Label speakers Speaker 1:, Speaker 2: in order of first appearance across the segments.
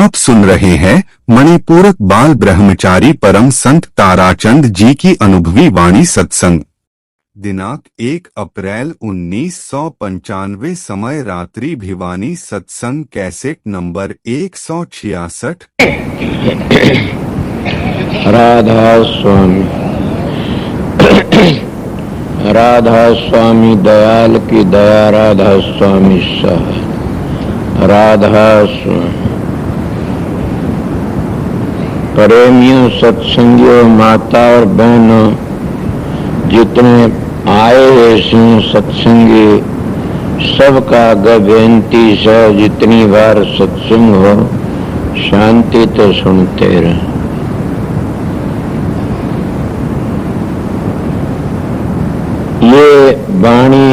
Speaker 1: आप सुन रहे हैं मणिपूरक बाल ब्रह्मचारी परम संत ताराचंद जी की अनुभवी वाणी सत्संग। दिनांक 1 अप्रैल 1995, समय रात्रि भिवानी। सत्संग कैसेट नंबर 166।
Speaker 2: राधा स्वामी राधा स्वामी दयाल की दया, राधा स्वामी सहाय, राधा स्वामी। प्रेमियों, सत्संगियों, माता और बहनों, जितने आए हैं सत्संगी, सबका बेनती से जितनी बार सत्संग हो शांति तो सुनते रहे। ये वाणी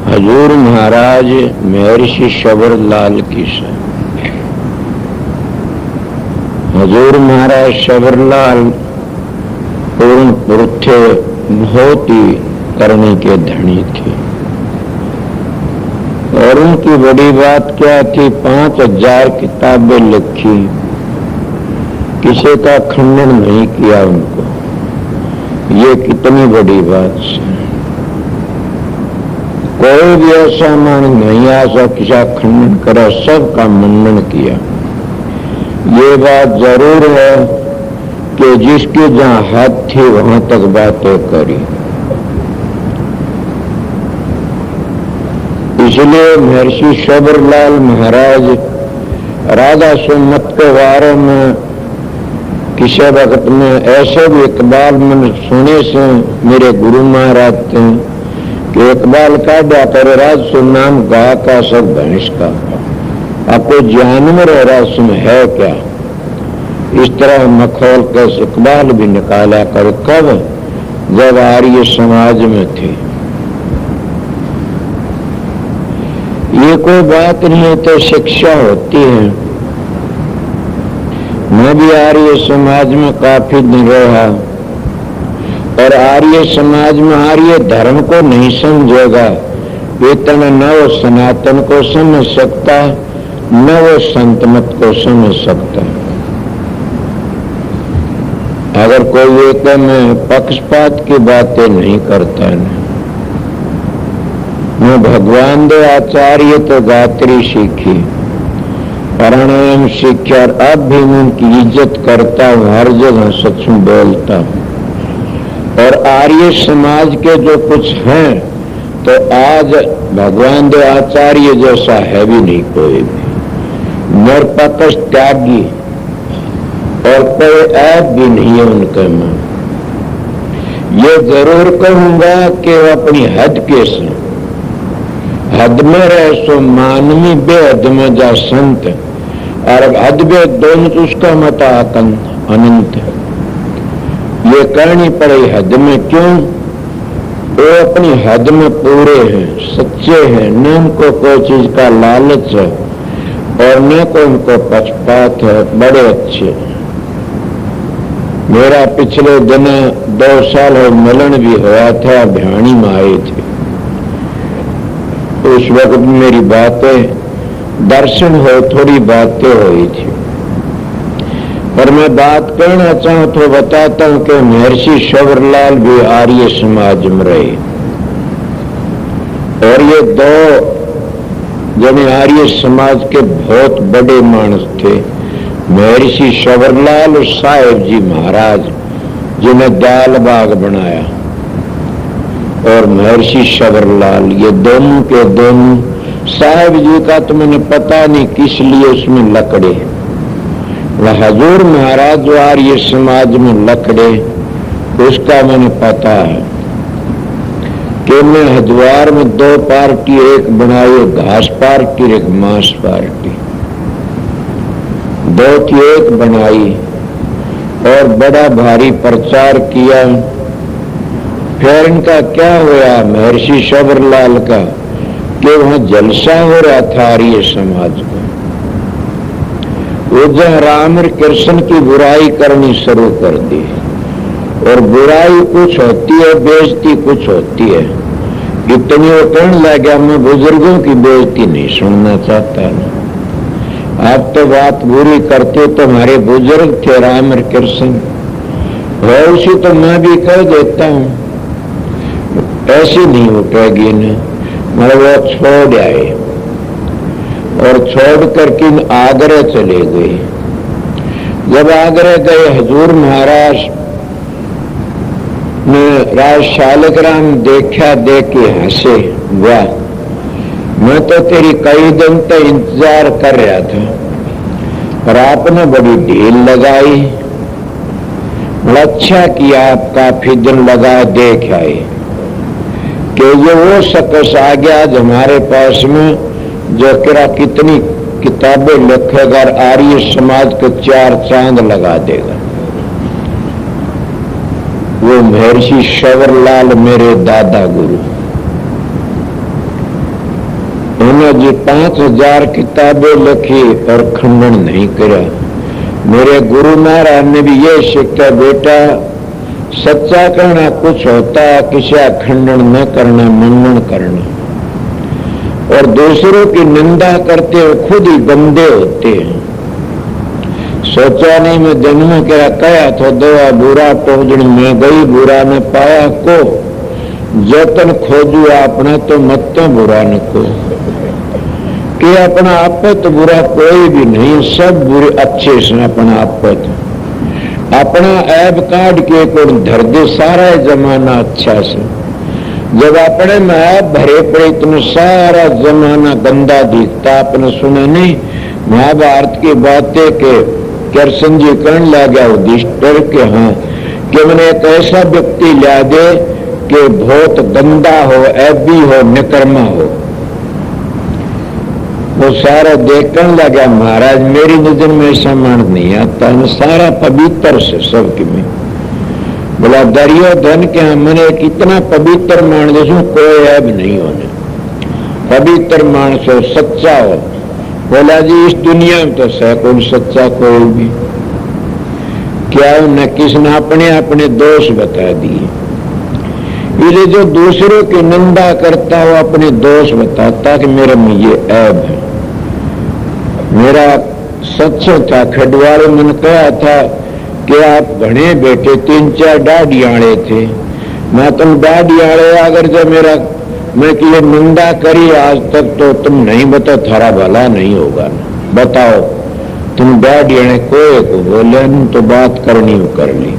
Speaker 2: हजूर महाराज महर्षि शबरलाल की से। हजूर महाराज शबरलाल पूर्ण पुरुष बहुत ही करने के धनी थे और उनकी बड़ी बात क्या थी, 5000 किताबें लिखी, किसी का खंडन नहीं किया उनको। ये कितनी बड़ी बात है। कोई भी ऐसा मान नहीं आ सकता खंडन करा, सबका मंडन किया। ये बात जरूर है कि जिसकी जहां हद थी वहां तक बातें करी। इसलिए महर्षि शबरलाल महाराज राधा सुमत के बारे में किसी वक्त में ऐसे भी इकबाल मैंने सुने से मेरे गुरु महाराज थे कि इकबाल का डाकर राज सुनाम गा का सब भैंस का, आपको जानवर और रस्म है क्या। इस तरह मखौल का इकबाल भी निकाला कर। कब? जब आर्य समाज में थे। ये कोई बात नहीं, तो शिक्षा होती है। मैं भी आर्य समाज में काफी दिन रहा और आर्य समाज में आर्य धर्म को नहीं समझेगा, इतना न वो सनातन को समझ सकता, न वो संत मत को समझ सकता। अगर कोई एक में पक्षपात की बातें नहीं करता है। मैं भगवान दे आचार्य तो गात्री सीखी, प्राणायाम सीखा और अब भी उनकी इज्जत करता हूँ, हर जगह सच में बोलता हूँ। और आर्य समाज के जो कुछ हैं तो आज भगवान दे आचार्य जैसा है भी नहीं कोई भी। निरपक्ष त्यागी और कोई ऐप भी नहीं है उनके में। ये जरूर कहूंगा कि वो अपनी हद के से हद में रहे सो मानवी, बेहद में जा संत, और हद बे दोनों तो उसका मत अनंत है। ये करनी पड़े हद में। क्यों? वो अपनी हद में पूरे हैं, सच्चे हैं, न उनको कोई चीज का लालच है और न को उनको पक्षपात है, बड़े अच्छे। मेरा पिछले दिन 2 साल हो मिलन भी हुआ था, भिवानी में आए थे। उस वक्त मेरी बातें दर्शन हो, थोड़ी बातें हुई थी। पर मैं बात करना चाहूं तो बताता हूं कि महर्षि शबरलाल भी आर्य समाज में रहे और ये 2 जने आर्य समाज के बहुत बड़े मानस थे। महर्षि शबरलाल और साहेब जी महाराज जिन्हें दयाल बाग बनाया, और महर्षि शबरलाल, ये दोनों के दोनों। साहेब जी का तो मैंने पता नहीं किस लिए उसमें लकड़े, हजूर महाराज जो आर्य समाज में लकड़े, उसका मैंने पता है कि मैं हरिद्वार में 2 पार्टी एक बनाई, घास पार्टी एक मांस पार्टी, 2 की एक बनाई और बड़ा भारी प्रचार किया। फिर इनका क्या हुआ महर्षि शबरलाल का कि वहां जलसा हो रहा था आर्य समाज को। वो जहाँ राम और कृष्ण की बुराई करनी शुरू कर दी, और बुराई कुछ होती है, बेइज्जती कुछ होती है। इतनी वो कहने लगा, मैं बुजुर्गों की बेइज्जती नहीं सुनना चाहता ना। आप तो बात बुरी करते तो हमारे बुजुर्ग थे राम और कृष्ण, और उसी तो मैं भी कह देता हूं, ऐसी नहीं उठेगी न। मैं वो छोड़ आए और छोड़ करके आगरा चले गए। जब आगरा गए हजूर महाराज ने राज शालिग्राम देखा, देख के हंसे, वाह मैं तो तेरी कई दिन तक इंतजार कर रहा था, पर आपने बड़ी ढील लगाई। बड़ा अच्छा किया, आप काफी दिन लगा देख आए कि ये वो शख्स आ गया आज हमारे पास में जो किरा कितनी किताबें लिखेगा और आर्य समाज के 4 चांद लगा देगा। वो महर्षि शंवरलाल मेरे दादा गुरु, उन्होंने जी 5000 किताबें लिखी और खंडन नहीं करा। मेरे गुरु महाराज ने भी ये शिक्षा, बेटा सच्चा कहना कुछ होता, किसी खंडन न करना, मनन करना। और दूसरों की निंदा करते हुए खुद ही गंदे होते हैं। सोचा नहीं मैं जन्म क्या कया तो दवा बुरा टोजन में गई, बुरा न पाया को जतन खोजू अपना तो मत बुरा न को, कि अपना आपत बुरा कोई भी नहीं, सब बुरे अच्छे से अपना आपत। अपना ऐब काट के कौन धर दे, सारा जमाना अच्छा से। जब अपने में ऐब भरे पड़े तो सारा जमाना गंदा दिखता। आपने सुना नहीं महाभारत की बातें के कृष्ण जी कहने लगा युधिष्ठिर के, हाँ कि मैंने एक ऐसा व्यक्ति ला दे कि बहुत गंदा हो, ऐबी हो, निकर्मा हो। वो सारा देखने लगा, महाराज मेरी नजर में ऐसा मान नहीं आता, मैं सारा पवित्र से सबके में। बोला दुर्योधन के मैंने कितना पवित्र मान दे, कोई ऐब नहीं होने, पवित्र मानस हो, सच्चा हो। बोला जी इस दुनिया में तो सैकड़ों सच्चा कोई भी क्या, न किसने अपने अपने दोष बता दिए। इसलिए जो दूसरों की निंदा करता हो अपने दोष बताता कि मेरे में ये ऐब है। मेरा सच था, खडवाल मन कहा था कि आप घने बेटे 3-4 डाढ़ियाड़े थे, मैं तुम डाढ़ियाड़े अगर जब मेरा मैं कि ये निंदा करी आज तक तो तुम नहीं बताओ, थारा भला नहीं होगा। बताओ तुम डाढ़ियाड़े कोई को बोले तो बात करनी हो कर ली।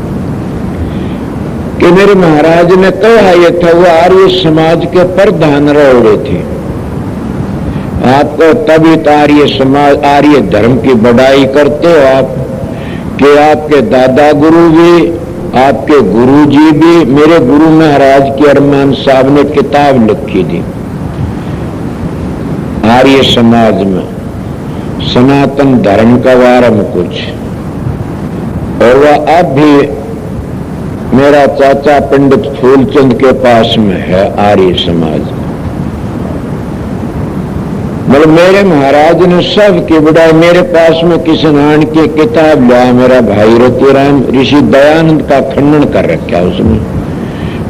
Speaker 2: कि मेरे महाराज ने कहा ये था, वो आर्य समाज के प्रधान रहे थे। आपको तभी आर्य समाज आर्य धर्म की बढ़ाई करते हो आप, कि आपके दादा गुरु भी, आपके गुरु जी भी। मेरे गुरु महाराज की अरमान साहब ने किताब लिखी थी आर्य समाज में, सनातन धर्म का बारे में कुछ, और वह अब भी मेरा चाचा पंडित फूलचंद के पास में है आर्य समाज। मतलब मेरे महाराज ने सब की बढ़ाई। मेरे पास में किसी नान की किताब लिया, मेरा भाई रतिराम ऋषि दयानंद का खंडन कर रखा उसने।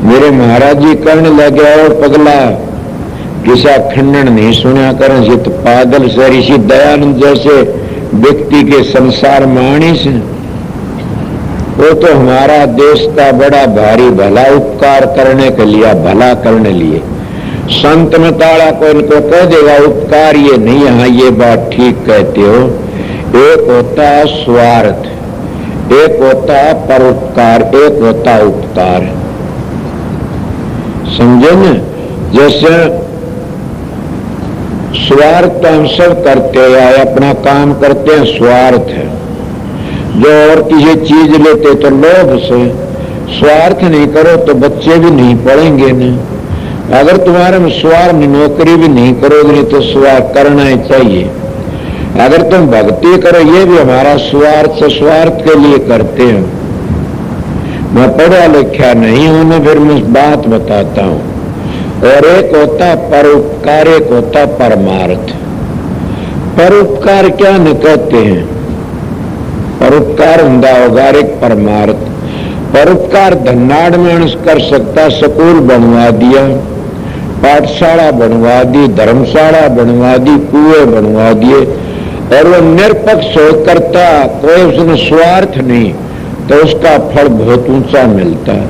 Speaker 2: मेरे महाराज जी करने लगे और पगला किसा खंडन नहीं सुना करें, ये तो पागल से। ऋषि दयानंद जैसे व्यक्ति के संसार माणी से, वो तो हमारा देश का बड़ा भारी भला उपकार करने के लिए, भला करने लिए। संत में ताड़ा को इनको कह देगा उपकार ये नहीं, हाँ ये बात ठीक कहते हो। एक होता है स्वार्थ, एक होता है परोपकार, एक होता है उपकार। समझे न? जैसे स्वार्थ तो हम सब करते हैं, अपना काम करते हैं, स्वार्थ है। जो और किसी चीज लेते तो लोभ से। स्वार्थ नहीं करो तो बच्चे भी नहीं पढ़ेंगे न। अगर तुम्हारे में स्वार्थ, नौकरी भी नहीं करोगे नहीं तो स्वार्थ करना ही चाहिए। अगर तुम भक्ति करो, ये भी हमारा स्वार्थ से, स्वार्थ के लिए करते हैं। मैं पढ़ा लिखा नहीं हूं ना, फिर मैं बात बताता हूं। और एक होता परोपकार, एक होता परमार्थ। परोपकार क्या न कहते हैं, परोपकार हुंदा होगा, एक परमार्थ। परोपकार धनाड़ मानस कर सकता, स्कूल बनवा दिया, पाठशाला बनवा दी, धर्मशाला बनवा दी, कुएं बनवा दिए। और वो निरपक्ष हो करता, कोई उसने स्वार्थ नहीं, तो उसका फल बहुत ऊंचा मिलता है।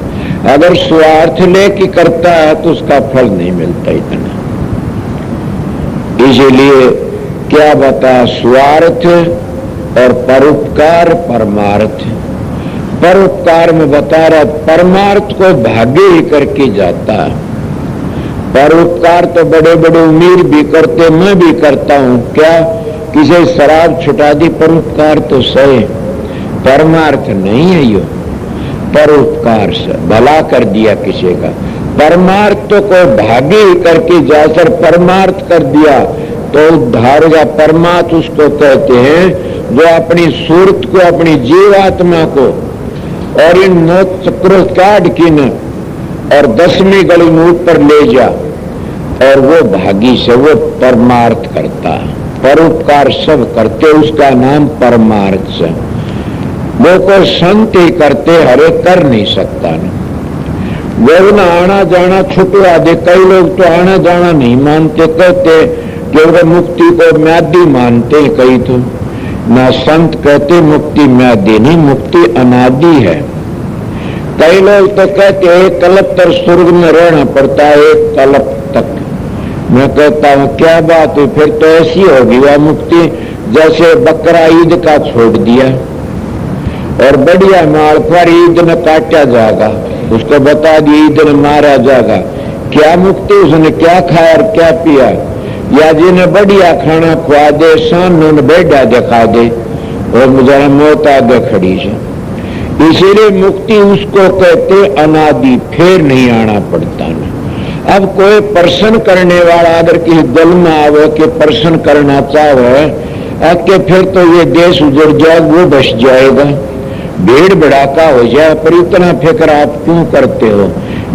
Speaker 2: अगर स्वार्थ लेके करता है तो उसका फल नहीं मिलता इतना। इसीलिए क्या बता, स्वार्थ और परोपकार परमार्थ। परोपकार में बता रहा, परमार्थ को भाग्य ही करके जाता है। परोपकार तो बड़े बड़े उम्मीद भी करते, मैं भी करता हूं, क्या किसी शराब छुटा दी, परोपकार तो सही, परमार्थ नहीं है यो। परोपकार से भला कर दिया किसी का, परमार्थ तो कोई भाग्य ही करके जाकर परमार्थ कर दिया तो उद्धार का। परमार्थ उसको कहते हैं जो अपनी सूरत को, अपनी जीवात्मा को और इन 9 चक्रों काट की न और 10वीं गली में ऊपर ले जा, और वो भागी से वो परमार्थ करता। परोपकार सब करते, उसका नाम परमार्थ से। वो को संत ही करते, हरे कर नहीं सकता न। वो न आना जाना छुटवा दे। कई लोग तो आना जाना नहीं मानते, कहते कि वो मुक्ति को म्यादी मानते, कई तो ना संत कहते मुक्ति म्यादी नहीं, मुक्ति अनादि है। कई लोग तो कहते एक कल्प तक स्वर्ग में रहना पड़ता है, एक कल्प तक। मैं कहता हूं क्या बात है, फिर तो ऐसी होगी वह मुक्ति जैसे बकरा ईद का छोड़ दिया और बढ़िया माल पर ईद न काटा जाएगा, उसको बता दिया ईद न मारा जाएगा। क्या मुक्ति, उसने क्या खाया और क्या पिया? या जिन्हें बढ़िया खाना खुआ दे, सामने बेड़ा दिखा दे और मुझे मौत आगे खड़ी है। इसीलिए मुक्ति उसको कहते अनादि, फिर नहीं आना पड़ता ना। अब कोई प्रश्न करने वाला अगर किसी दल में आवे कि प्रश्न करना चाहे कि फिर तो ये देश उजड़ जाए, वो बस जाएगा, भीड़ भड़ाका हो जाए, पर इतना फिक्र आप क्यों करते हो?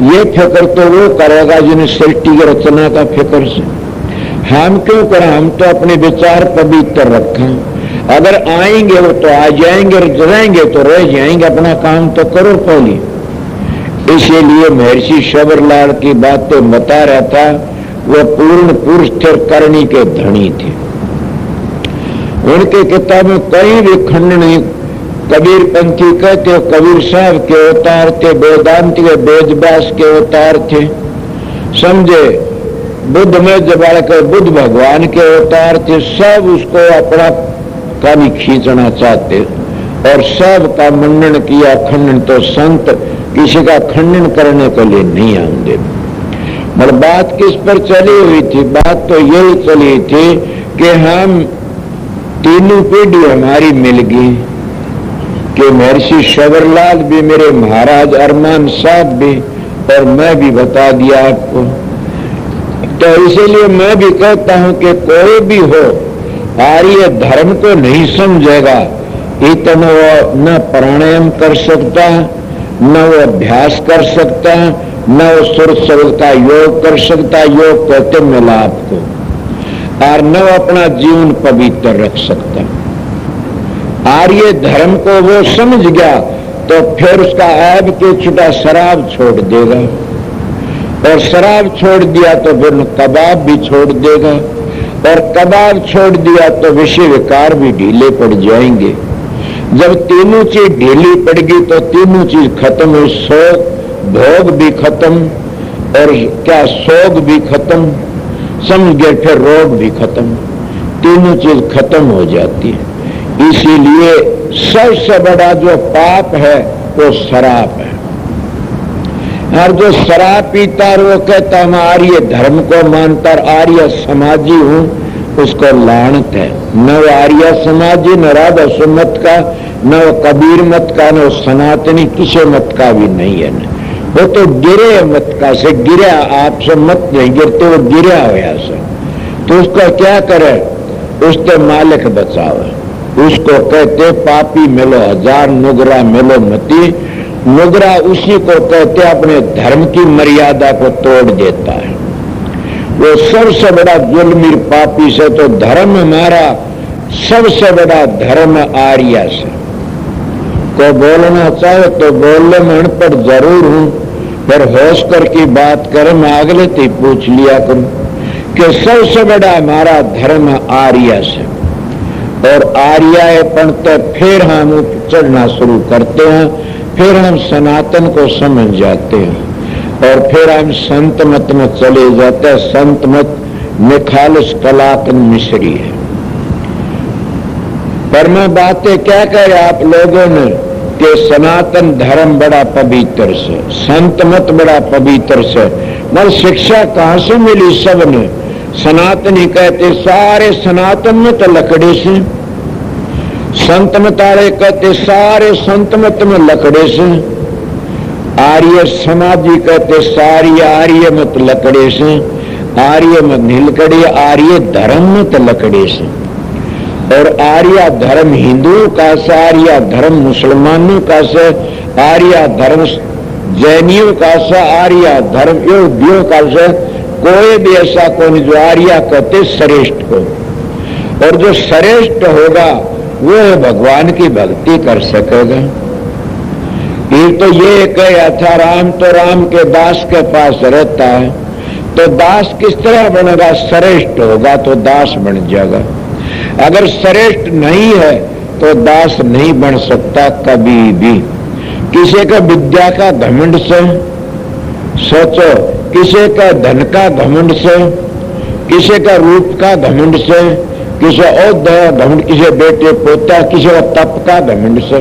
Speaker 2: ये फिक्र तो वो करेगा जिन्हें सृष्टि की रचना का फिक्र से। हम क्यों करें? हम तो अपने विचार पवित्र रखें। अगर आएंगे वो तो आ जाएंगे, रहेंगे तो रह जाएंगे, अपना काम तो करो पहले। इसीलिए महर्षि शबरलाल की बातें बता रहा था, वो पूर्ण पुरुष थे, करणी के धनी थे। उनके किताब में कहीं भी खंड नहीं। कबीर पंथी कहते कबीर साहब के अवतार थे, वेदांत के वेदव्यास के अवतार थे, समझे। बुद्ध में जबाल के बुद्ध भगवान के अवतार थे। सब उसको अपना कभी खींचना चाहते और सब का मंडन किया, खंडन। तो संत किसी का खंडन करने के लिए नहीं आएंगे। पर बात किस पर चली हुई थी? बात तो यही चली थी कि हम तीनों पीढ़ी हमारी मिल गई, कि महर्षि शबरलाल भी, मेरे महाराज अरमान साहब भी, और मैं भी बता दिया आपको। तो इसीलिए मैं भी कहता हूं कि कोई भी हो आर्य धर्म को नहीं समझेगा, इतना वो न प्राणायाम कर सकता, न वो अभ्यास कर सकता, न वो सुर शब्द का योग कर सकता, योग कहते मिलाप को, और न वो अपना जीवन पवित्र रख सकता। आर्य धर्म को वो समझ गया तो फिर उसका ऐब के छुटा शराब छोड़ देगा, और शराब छोड़ दिया तो फिर कबाब भी छोड़ देगा, और कबाब छोड़ दिया तो विषय विकार भी ढीले पड़ जाएंगे। जब तीनों चीज ढीली पड़गी तो तीनों चीज खत्म हुई, शोक भोग भी खत्म और क्या शोक भी खत्म, समझ गए, फिर रोग भी खत्म, तीनों चीज खत्म हो जाती है। इसीलिए सबसे बड़ा जो पाप है वो शराब है। और जो शराब पीता है वो कहता मैं आर्य धर्म को मानता, आर्य समाजी हूं, उसको लानत है। न वो आर्य समाजी, न राधा सुमत का, न वो कबीर मत का, न वो सनातनी किसी मत का भी नहीं है। न वो तो गिरे मत का से गिरा, आपसे मत नहीं गिरते, वो गिरा हुआ से। तो उसका क्या करे? उसके मालिक बचावे। उसको कहते पापी मिलो हजार, नुगरा मिलो मती। नुगरा उसी को कहते अपने धर्म की मर्यादा को तोड़ देता है। वो सबसे बड़ा जुल्मी पापी से। तो धर्म हमारा सबसे बड़ा धर्म आर्य से। को बोलना चाहे तो बोलने में अनपढ़ जरूर हूं, पर होश करके बात करें। मैं अगले से पूछ लिया करूं कि सबसे बड़ा हमारा धर्म आर्य से। और आर्यापन तो फिर हम चढ़ना शुरू करते हैं, फिर हम सनातन को समझ जाते हैं और फिर हम संत मत में चले जाते हैं। संत मत में खालिस कलाकन मिश्री है। पर मैं बातें क्या कह रहे आप लोगों ने कि सनातन धर्म बड़ा पवित्र से, संत मत बड़ा पवित्र से, मगर शिक्षा कहां से मिली? सबने सनातनी कहते सारे सनातन में तो लकड़े से, संत मत वाले कहते सारे संत मत में लकड़े से, आर्य समाजी कहते सारी आर्य मत लकड़े से, आर्य मत नीलकड़ी, आर्य धर्म मत लकड़े से। और आर्य धर्म हिंदुओं का से, आर्य धर्म मुसलमानों का से, आर्य धर्म जैनियों का से, आर्य धर्म यहूदियों का से, कोई भी ऐसा कोई जो आर्य कहते श्रेष्ठ को। और जो श्रेष्ठ होगा वो भगवान की भक्ति कर सकेगा। ये तो ये कहा था राम तो राम के दास के पास रहता है, तो दास किस तरह बनेगा? श्रेष्ठ होगा तो दास बन जाएगा। अगर श्रेष्ठ नहीं है तो दास नहीं बन सकता कभी भी। किसी का विद्या का घमंड से, सोचो, किसी का धन का घमंड से, किसी का रूप का घमंड से, किसी और घमंड, किसी बेटे पोता, किसी का तप का घमंड से,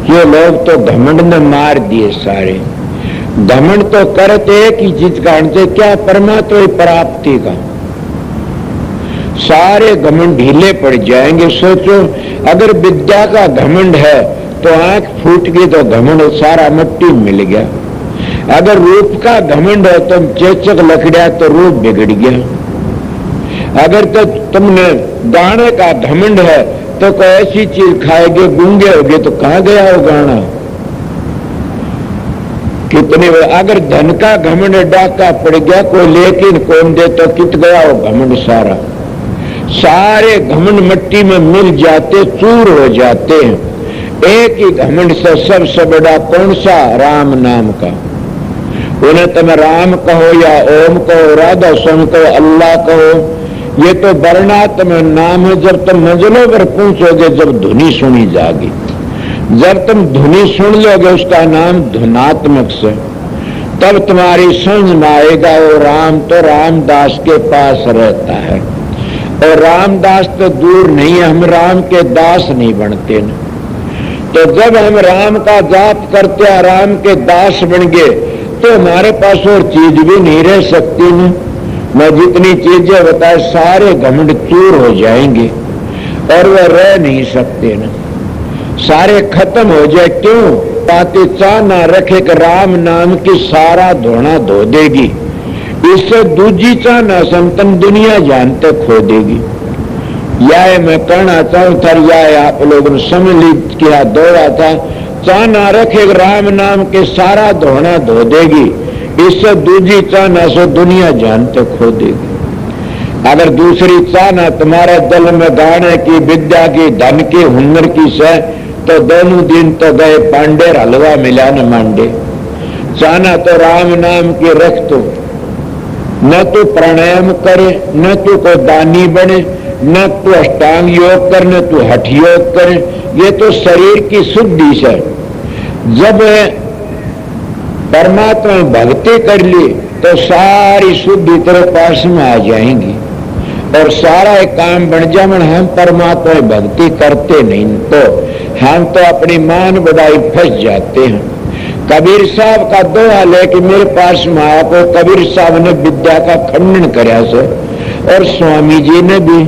Speaker 2: ये लोग तो घमंड ने मार दिए सारे। घमंड तो करते एक ही चीज का, क्या? परमात्मा प्राप्ति का। सारे घमंड ढीले पड़ जाएंगे। सोचो, अगर विद्या का घमंड है तो आंख फूट गई तो घमंड सारा मिट्टी में मिल गया। अगर रूप का घमंड है तो चेचक लकड़ा तो रूप बिगड़ गया। अगर तो तुमने गाने का घमंड है तो कोई ऐसी चीज खाएगे, गूंगे होगे तो कहां गया वो गाना? कितने? अगर धन का घमंड डाका पड़ गया कोई लेकिन कौन दे तो कित गया वो घमंड सारा। सारे घमंड मिट्टी में मिल जाते, चूर हो जाते हैं। एक ही घमंड से सबसे बड़ा कौन सा? राम नाम का। उन्हें तुम राम कहो या ओम कहो, राधा स्वामी कहो, अल्लाह कहो, ये तो वर्णात्मक नाम है। जब तुम मंजिलों पर पहुंचोगे, जब धुनी सुनी जाएगी, जब तुम धुनी सुन लोगे उसका नाम धुनात्मक से, तब तुम्हारी समझ में आएगा वो राम तो रामदास के पास रहता है। और रामदास तो दूर नहीं है, हम राम के दास नहीं बनते न। तो जब हम राम का जाप करते हैं, राम के दास बन गए, तो हमारे पास और चीज भी नहीं रह सकती न। मैं जितनी चीजें बताए सारे घमंड चूर हो जाएंगे और वह रह नहीं सकते न, सारे खत्म हो जाए। क्यों? बातें चाह ना रखे कि राम नाम की सारा धोना धो देगी, इससे दूजी चाह ना संतन दुनिया जानते खो देगी। यह मैं कहना चाहूं था, यह आप लोगों ने समझ ली किया दौड़ा था। चाह ना रखे राम नाम के सारा धोना धो देगी, इससे दूजी चाह ना से दुनिया जानते खो देगी। अगर दूसरी चाह ना तुम्हारे दिल में गाने की, विद्या की, धन की, हुनर की से, तो दोनों दिन तो गए पांडे हलवा मिला न मांडे। चाहना तो राम नाम की रख, तो न तू प्राणायाम करे, न तू को दानी बने, न तू अष्टांग योग कर, न तू हठ योग करे। ये तो शरीर की शुद्धि से। जब परमात्मा भक्ति कर ली तो सारी शुद्धि तेरे पास में आ जाएंगी और सारा एक काम बन जाए। हम परमात्मा भक्ति करते नहीं तो हम तो अपनी मान बढ़ाई फंस जाते हैं। कबीर साहब का दोहा लेके मेरे पास में आया, को कबीर साहब ने विद्या का खंडन कराया से, और स्वामी जी ने भी।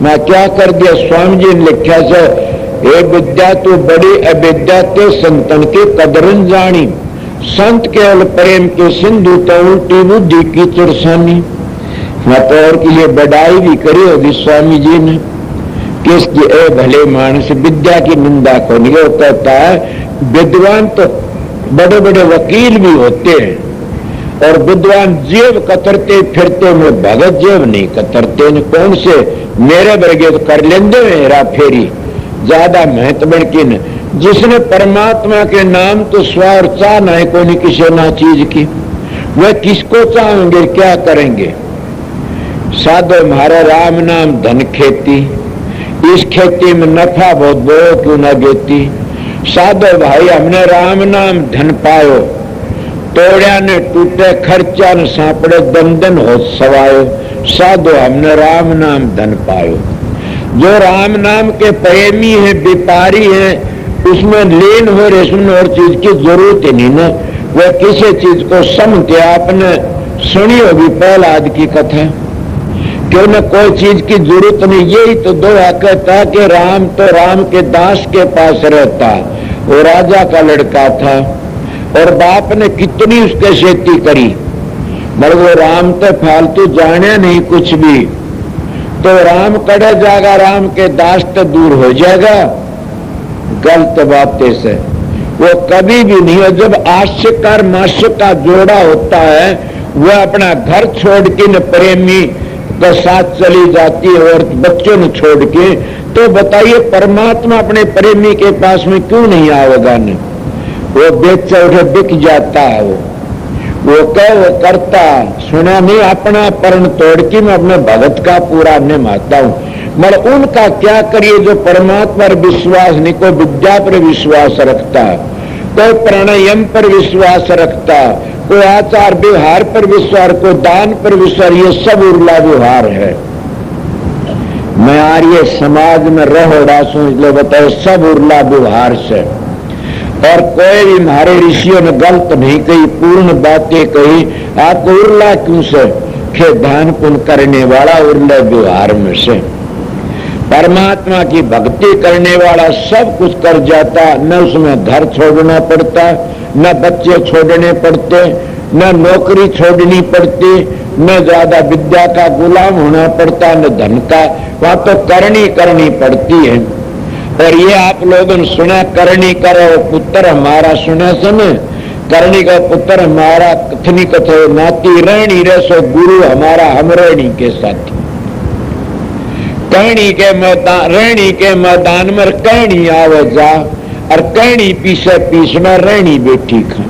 Speaker 2: मैं क्या कर दिया? स्वामी जी ने लिखा से, ये विद्या तो बड़ी अविद्या ते संतन के कदरन जानी, संत केवल प्रेम के सिंधु तो उल्टी बुद्धि की चुरसानी। मैं तो और की ये बढ़ाई भी करी होगी स्वामी जी ने, किसकी? ए भले मानस विद्या की निंदा को नहीं। वो कहता है विद्वान तो बड़े बड़े वकील भी होते हैं और विद्वान जेब कतरते फिरते में भगत जेब नहीं कतरते न। कौन से? मेरे वर्गे तो कर लेंदे हेरा फेरी, ज्यादा महत्व बढ़ के न। जिसने परमात्मा के नाम तो स्वर चाह ना है कोई किसी ना चीज की, वह किसको चाहेंगे? क्या करेंगे? साधो हमारा राम नाम धन खेती, इस खेती में नफा बहुत बोलो क्यों ना देती। साधो भाई हमने राम नाम धन पायो, तोड़िया ने टूटे खर्चा न सांपड़े दंदन हो सवायो। साधो हमने राम नाम धन पायो। जो राम नाम के प्रेमी है, व्यापारी है, उसमें लीन हो रेशम और चीज की जरूरत ही नहीं ना। वह किसी चीज को समझते, आपने सुनी होगी प्रहलाद की कथा, क्यों न कोई चीज की जरूरत नहीं। यही तो दोहा कहता कि राम तो राम के दास के पास रहता, वो राजा का लड़का था और बाप ने कितनी उसके खेती करी, मगर वो राम तो फालतू जाने नहीं कुछ भी। तो राम कड़े जाएगा, राम के दास तो दूर हो जाएगा गलत बातें से। वो कभी भी नहीं हो। जब आश्यकार माश्य का जोड़ा होता है, वह अपना घर छोड़ के न प्रेमी के साथ चली जाती है और बच्चों ने छोड़ के, तो बताइए परमात्मा अपने प्रेमी के पास में क्यों नहीं आएगा न। वो बेचा उठे बिक जाता है। वो कह वो करता सुना नहीं, अपना परण तोड़ के मैं अपने भगत का पूरा निभाता हूं। मगर उनका क्या करिए जो परमात्मा पर विश्वास नहीं, कोई विद्या पर विश्वास रखता, कोई प्राणायाम पर विश्वास रखता, कोई आचार व्यवहार पर विश्वास, कोई दान पर विश्वास। ये सब उर्ला व्यवहार है। मैं आर्य समाज में रहो डासू इसलिए बताओ, सब उर्ला व्यवहार से। और कोई भी हमारे ऋषियों ने गलत नहीं कही, पूर्ण बातें कही। आपको उर्ला क्यों से? खे दान पुण्य करने वाला उर्ला व्यवहार में से। परमात्मा की भक्ति करने वाला सब कुछ कर जाता, न उसमें घर छोड़ना पड़ता, न बच्चे छोड़ने पड़ते, न नौकरी छोड़नी पड़ती, न ज्यादा विद्या का गुलाम होना पड़ता, न धन का। वहां तो करनी पड़ती है। और ये आप लोगों ने सुना, करनी करो पुत्र हमारा, सुना समय करनी का पुत्र हमारा कथनी कथो नाती रहनी रसो गुरु हमारा हम रहनी के साथी। कहनी के मैदान रहनी के मैदान में कहनी आवे जा, और कहनी पीछे पीछ में रहनी बेटी खा।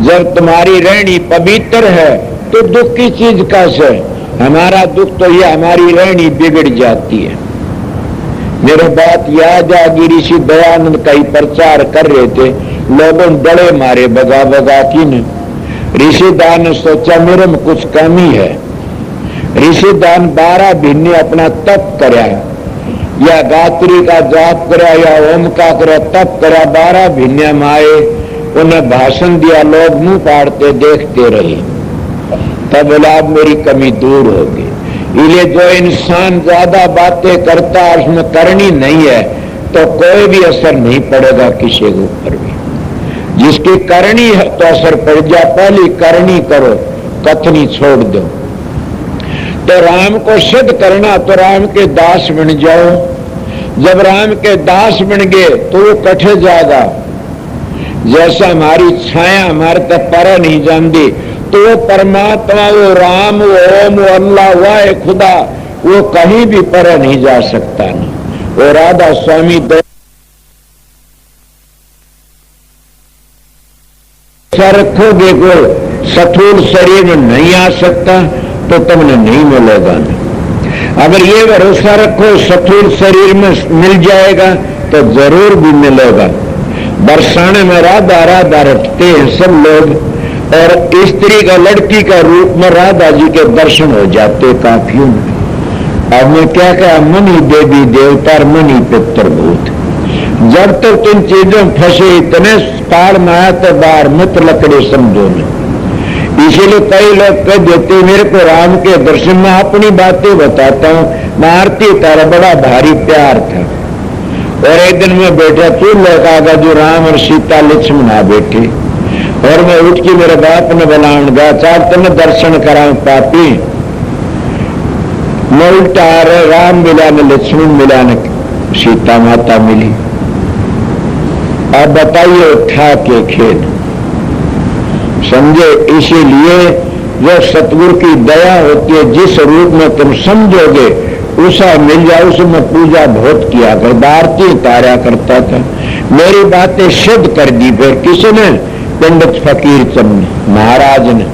Speaker 2: जब तुम्हारी रहनी पवित्र है तो दुख की चीज कैसे? हमारा दुख तो ये हमारी रहनी बिगड़ जाती है। मेरे बात याद आ गई, ऋषि दयानंद का ही प्रचार कर रहे थे, लोगों डरे मारे बगा बगा की न। ऋषि दान ने सोचा मेरे में कुछ कमी है। ऋषि दान 12 महीने अपना तप करया, या गायत्री का जाप करा या ओम का करा, तप करा। 12 महीने में आए, उन्हें भाषण दिया, लोग मुंह फाड़ते देखते रहे। तब बोला अब मेरी कमी दूर होगी। इसलिए जो इंसान ज्यादा बातें करता है उसमें करनी नहीं है तो कोई भी असर नहीं पड़ेगा किसी के ऊपर भी। जिसकी करनी है तो असर पड़ जाए। पहली करनी करो, कथनी छोड़ दो। तो राम को सिद्ध करना तो राम के दास बन जाओ। जब राम के दास बन गए तो वो कटे जाएगा। जैसा हमारी छाया हमारे तक पर नहीं जानती, तो वो परमात्मा, वो राम, वो ओम, वो अल्लाह, वाह खुदा, वो कहीं भी पर नहीं जा सकता। ना वो राधा स्वामी रखोगे को स्थूल शरीर में नहीं आ सकता तो तुमने नहीं मिलेगा। ना अगर ये भरोसा रखो स्थूल शरीर में मिल जाएगा तो जरूर भी मिलेगा। बरसाने में राधा राधा रखते हैं सब लोग, और स्त्री का लड़की का रूप में राधा जी के दर्शन हो जाते काफियों में। अब मैं क्या कहा, मनी देवी देवता मनी पितृभूत। जब तक तो इन चीजों में फंसे, इतने पार में आया तो बाहर मत लकड़े समझो न। इसीलिए कई लोग कह देते मेरे को राम के दर्शन में अपनी बातें बताता हूँ। मारती तारा बड़ा भारी प्यार था, और एक दिन मैं बैठा तू लोग आगा जो राम और सीता लक्ष्मण आ बैठे, और मैं उठ के मेरे बाप ने बुलान गया, चार तुमने दर्शन करा पापी। मैं उल्टा राम मिला न लक्ष्मण मिला न सीता माता मिली। अब बताइए उठा के खेल समझे। इसीलिए जो सतगुरु की दया होती है, जिस रूप में तुम समझोगे उसा मिल जाए। उसमें पूजा बहुत किया कर, आरती उतारा करता था। मेरी बातें सिद्ध कर दी। फिर किसने? पंडित फकीर चंद महाराज ने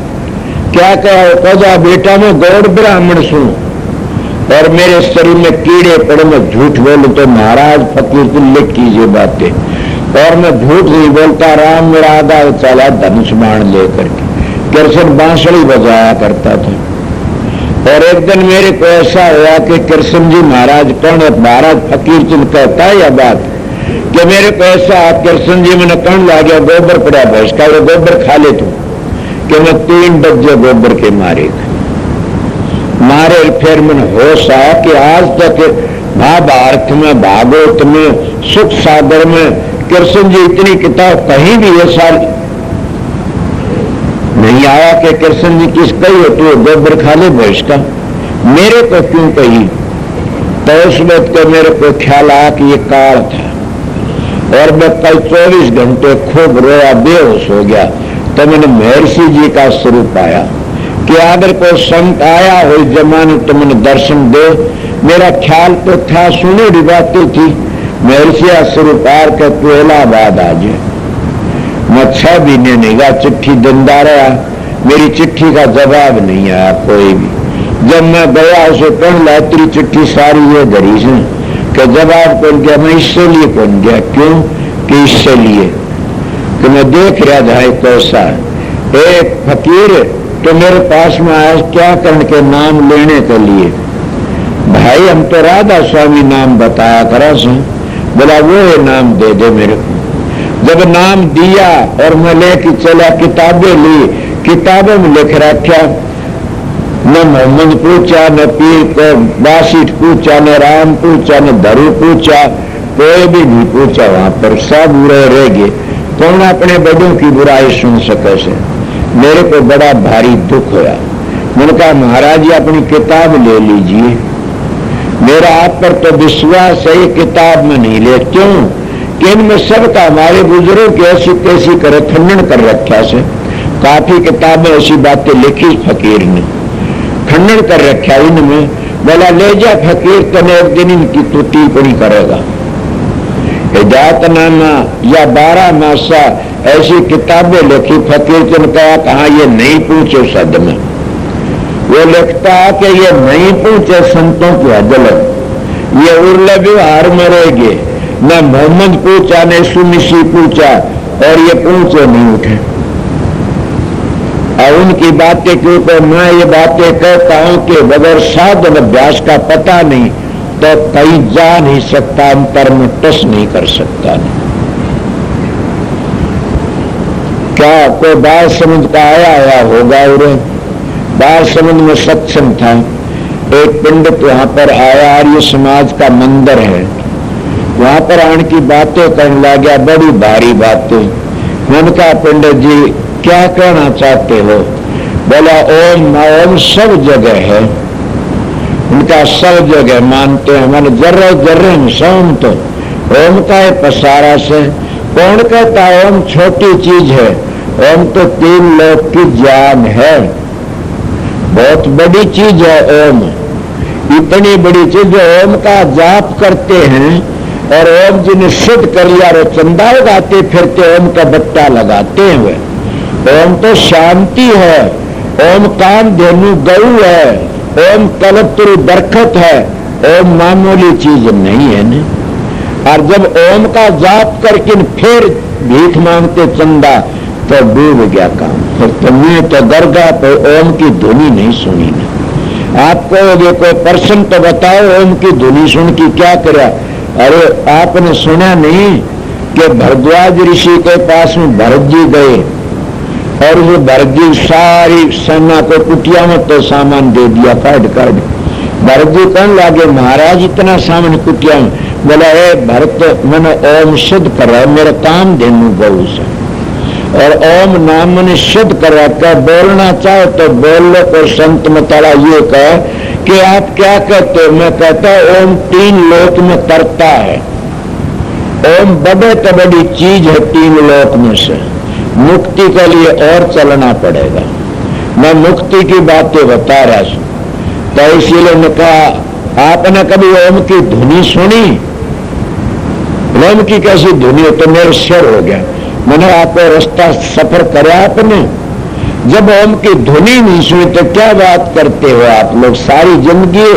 Speaker 2: क्या कहा, कहा बेटा मैं गौड़ ब्राह्मण सुन, और मेरे शरीर में कीड़े पड़े, मैं झूठ बोलूं तो महाराज फकीर तुम लिख कीजिए बातें, और मैं झूठ नहीं बोलता। राम मेरा आगा चला धनुष बाण लेकर के, कृष्ण बांसुरी बजाया करता था। और एक दिन मेरे को ऐसा हुआ कि कृष्ण जी महाराज कौन है, महाराज फकीर तुम कहता है यह बात कि मेरे को ऐसा कृष्ण जी मैंने कौन ला गया, गोबर पड़ा भैंस का, वो गोबर खा ले तू, कि मैं 3 डज्जे गोबर के मारे। फिर मैंने होश आया कि आज तक महाभारत में, भागवत में, सुख सागर में कृष्ण जी इतनी किताब कहीं भी ऐसा नहीं आया कि कृष्ण जी किस कही हो तू गोबर खा ले भैंस का, मेरे को क्यों कही। तो उस वक्त को मेरे को ख्याल आया कि ये काल था, और मैं कल 24 घंटे खूब रोया, बेहोश हो गया। तो मैंने महर्षि जी का स्वरूप पाया कि अगर कोई संत आया हो इस जमाने तो मैंने दर्शन दे। मेरा ख्याल तो था, सुनी बातें थी, महर्षि स्वरूप आर के तू इलाहाबाद आ जाए। मैं 6 महीने नहीं गया, चिट्ठी दंदा रहा, मेरी चिट्ठी का जवाब नहीं आया कोई भी। जब मैं गया उसे कौन लात्री चिट्ठी सारी ये धरी से कि जवाब कौन गया, मैं इससे लिए कौन गया, क्यों कि इससे लिए कि मैं देख रहा था कैसा एक फकीर तो मेरे पास में आया, क्या करने के नाम लेने के लिए। भाई हम तो राधा स्वामी नाम बताया करा से, बोला वो ये नाम दे दे मेरे को। जब नाम दिया और मैं लेके चला, किताबें ली, किताबों में लिख रखा, न मोहम्मद पूछा, न पीर को बासिठ पूछा, न राम पूछा, न धरू पूछा, कोई भी नहीं पूछा। वहां पर सब बुरे रह गए, कौन अपने बड़ों की बुराई सुन सके से। मेरे को बड़ा भारी दुख होया। मैंने कहा महाराज जी अपनी किताब ले लीजिए, मेरा आप पर तो विश्वास है, किताब में नहीं ले। क्यों कि इनमें सबका हमारे बुजुर्गों की ऐसी कैसी करे खंडन कर रखा से, काफी किताबें ऐसी बातें लिखी फकीर ने, खंडन कर रखा इनमें। बोला ले जा फकीर, तने एक दिन इनकी तू टिप्पणी करेगा। हिदायतनामा या 12 मासा ऐसी किताबें लिखी फकीर ने कहा, कहा ये नहीं पूछो सद में। वो लिखता कि ये नहीं पूछे संतों की अदलत, ये उर्ले व्यवहार में रहेंगे, न मोहम्मद पूछा न सुनिसी पूछा, और ये पूछे नहीं उठे। और उनकी बातें के ऊपर मैं ये बातें कहता हूं कि बगैर साधन अभ्यास का पता नहीं तो कहीं जा नहीं सकता, अंतर में टस नहीं कर सकता। क्या कोई बात समझ का आया होगा, और बात समझ में सत्संग था। एक पंडित वहां पर आया, आर्य समाज का मंदिर है, वहां पर आने की बातें करने लगा, बड़ी भारी बातें। मैंने कहा पंडित जी क्या कहना चाहते हो। बोला ओम ओम सब जगह है। उनका सब जगह मानते हैं, मैंने जर्रे जर्रे में सोम तो ओम का है पसारा से। कौन कहता ओम छोटी चीज है, ओम तो 3 लोक की जान है, बहुत बड़ी चीज है ओम। इतनी बड़ी चीज ओम का जाप करते हैं, और ओम जी ने सिद्ध कर लिया और चंदा लगाते फिरते ओम का बट्टा लगाते हुए। ओम तो शांति है, ओम कामधेनु गऊ है, ओम कल्पतरु दरखत है, ओम मामूली चीज नहीं है न। और जब ओम का जाप करके फिर भीख मांगते चंदा तो डूब गया काम। फिर तुमने तो दरगाह पर ओम की ध्वनि नहीं सुनी ना। आपको ये कोई पर्सन तो बताओ ओम की ध्वनि सुन की क्या करा। अरे आपने सुना नहीं कि भरद्वाज ऋषि के पास में भरत जी गए, और वो भरत जी सारी सेना को कुटिया में तो सामान दे दिया काट काट। भरत जी कहने लगे महाराज इतना सामान कुटिया में। बोला ए भरत मैंने ओम सिद्ध कर रहा है, मेरा काम धेनु गऊ से, और ओम नाम मैंने सिद्ध कर रखा। बोलना चाहो तो बोल लो। कोई संत मतला ये कहे कि आप क्या कहते हो, मैं कहता ओम 3 लोक में करता है। ओम बड़े तो बड़ी चीज है 3 लोक में से। मुक्ति के लिए और चलना पड़ेगा। मैं मुक्ति की बातें बता रहा हूं, तो इसीलिए ने कहा आपने कभी ओम की ध्वनि सुनी। ओम की कैसी ध्वनि हो, तो मेरे सिर हो गया। मैंने आपको रास्ता सफर करा आपने, जब ओम की ध्वनि नहीं सुनी तो क्या बात करते हो आप लोग। सारी जिंदगी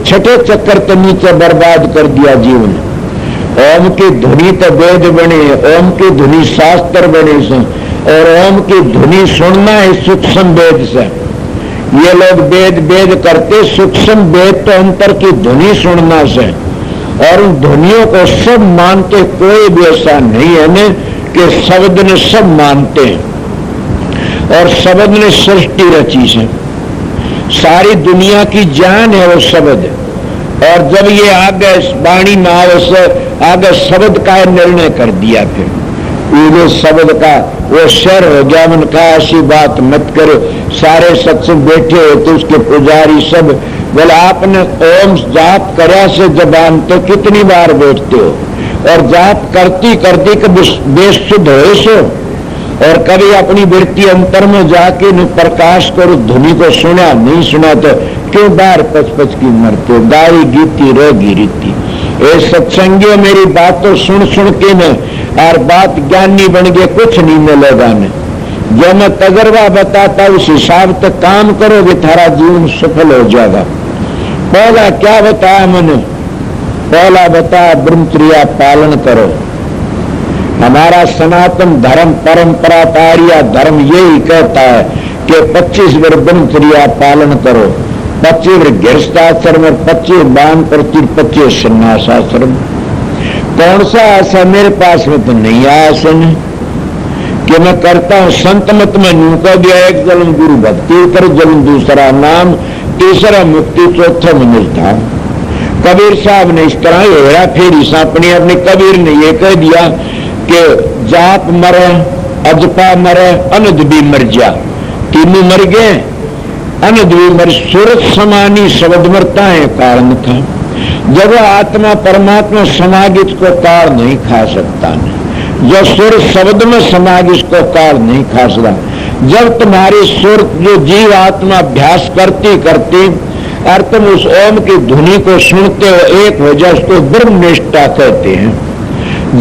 Speaker 2: छठे चक्कर के नीचे बर्बाद कर दिया जीवन। ओम की धुनी तो वेद बने, ओम की धुनी शास्त्र बने से, और ओम की धुनी सुनना है सूक्ष्म वेद से। ये लोग वेद वेद करते, सूक्ष्म वेद तो अंतर की धुनी सुनना से, और उन ध्वनियों को सब मानते। कोई भी ऐसा नहीं है न कि शब्द ने सब मानते हैं, और शब्द ने सृष्टि रची से। सारी दुनिया की जान है वो शब्द, और जब ये आगे वाणी में आगे शब्द का निर्णय कर दिया, फिर पूरे शब्द का वो शर हो गया। मन कहा ऐसी बात मत करो। सारे सत्संग बैठे होते उसके पुजारी सब बोले आपने ओम जाप करया से जबान तो कितनी बार बैठते हो, और जाप करती करती कभी बेशुद्ध हो सो, और कभी अपनी वृत्ति अंतर में जाके न प्रकाश करो, धुनी को सुना नहीं सुना तो क्यों बार पच की मरते, गाई गीती रोगी रीति। ए सत्संगियों मेरी बातों सुन के न और बात ज्ञानी बन गए, कुछ नहीं मिलेगा न। जो मैं तजर्बा बताता उस हिसाब तक काम करोगे थारा जीवन सफल हो जाएगा। पहला क्या बताया मैंने? पहला बताया ब्रह्मचर्या पालन करो। हमारा सनातन धर्म परंपरा पारिया धर्म यही कहता है कि 25 वर्ष ब्रह्मचर्या पालन करो, 25 वर्ष गृहस्थाश्रम और 25 बान प्रति 25 संन्यासाश्रम। कौन सा ऐसा मेरे पास में तो नहीं आया आसन कि मैं करता हूं। संत मत में नू को दिया, एक जन्म गुरु भक्ति कर, जन्म दूसरा नाम, तीसरा मुक्ति, चौथा मंजिल था। कबीर साहब ने इस तरह हेरा फेरी सापनी अपने कबीर ने ये कह दिया कि जाप मरे, अजपा मरे, अनद भी मर जा। तीनों मर गए, अनद भी मर। सूरत समानी शब्द मरता है कारण था। जब आत्मा परमात्मा समागित को काल नहीं खा सकता न, जो सुर शब्द में समागित को काल नहीं खा सकता। जब तुम्हारी सुर जो जीव आत्मा अभ्यास करती करती और तुम उस ओम की धुनी को सुनते हो, एक हो जाए, उसको ब्रह्मनिष्ठा कहते हैं।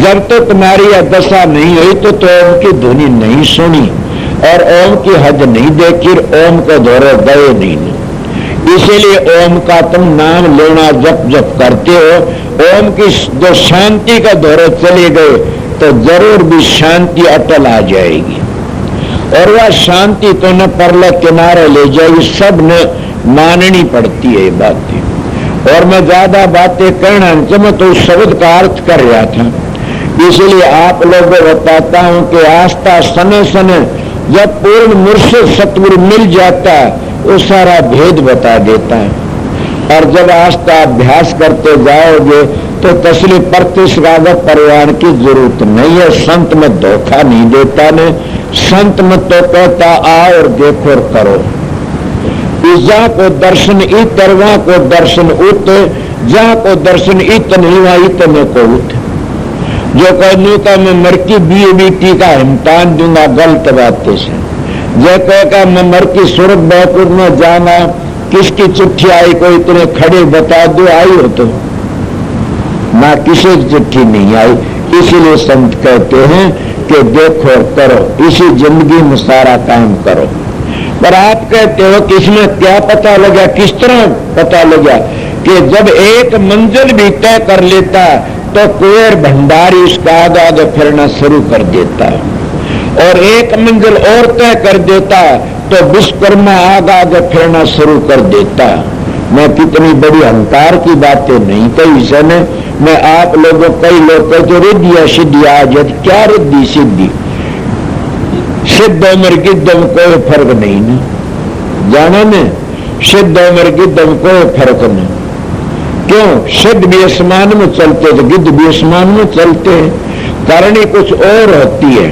Speaker 2: जब तो तुम्हारी यह दशा नहीं हुई तो ओम की धुनी नहीं सुनी और ओम की हद नहीं देखी, ओम को दौरे गए नहीं। इसीलिए ओम का तुम नाम लेना जप जप करते हो, ओम की जो शांति का दौरे चले गए तो जरूर भी शांति अटल आ जाएगी, और वह शांति तो न परले किनारे ले जाएगी। सब न माननी पड़ती है ये बातें। और मैं ज्यादा बातें कहना मैं तो शब्द का अर्थ कर रहा था, इसलिए आप लोगों को बताता हूं कि आस्था सने सने जब पूर्ण मुर्शिद सतगुरु मिल जाता है वो सारा भेद बता देता है। और जब आस्था अभ्यास करते जाओगे तो तसली प्रतिष्ठा परिवार की जरूरत नहीं है। संत में धोखा नहीं देता ने, संत में तो कहता आओ और देखो और करो। जा को दर्शन इत, वहां को दर्शन उत, जहां को दर्शन इत नहीं वहां इतने को उत। जो कहने का मैं मरकी बीटी का हिमतान दूंगा गलत बातें से। जो कहेगा मैं मरकी सूरत बैकुट में जाना, किसकी चिट्ठी आई को इतने खड़े बता दो आई हो तो ना, किसी की चिट्ठी नहीं आई। इसीलिए संत कहते हैं कि देखो और करो, इसी जिंदगी में सारा काम करो। पर आप कहते हो कि इसमें क्या पता लगा, किस तरह पता लगा कि जब एक मंजिल भी तय कर लेता तो कुएर भंडारी उसका आगे फिरना शुरू कर देता, और एक मंजिल और तय कर देता तो विश्वकर्मा आगे फिरना शुरू कर देता। मैं कितनी बड़ी अहंकार की बातें नहीं कही सने। मैं आप लोगों कई लोग जो रिद्धि सिद्धि आ जाती, क्या रिद्धि सिद्धि? सिद्ध उम्र गिद्धम कोई फर्क नहीं ना, जाना ने सिद्ध उम्र गिद्धम कोई फर्क नहीं। क्यों? सिद्ध भी आसमान में चलते तो गिद्ध भी आसमान में चलते हैं, करनी कुछ और होती है,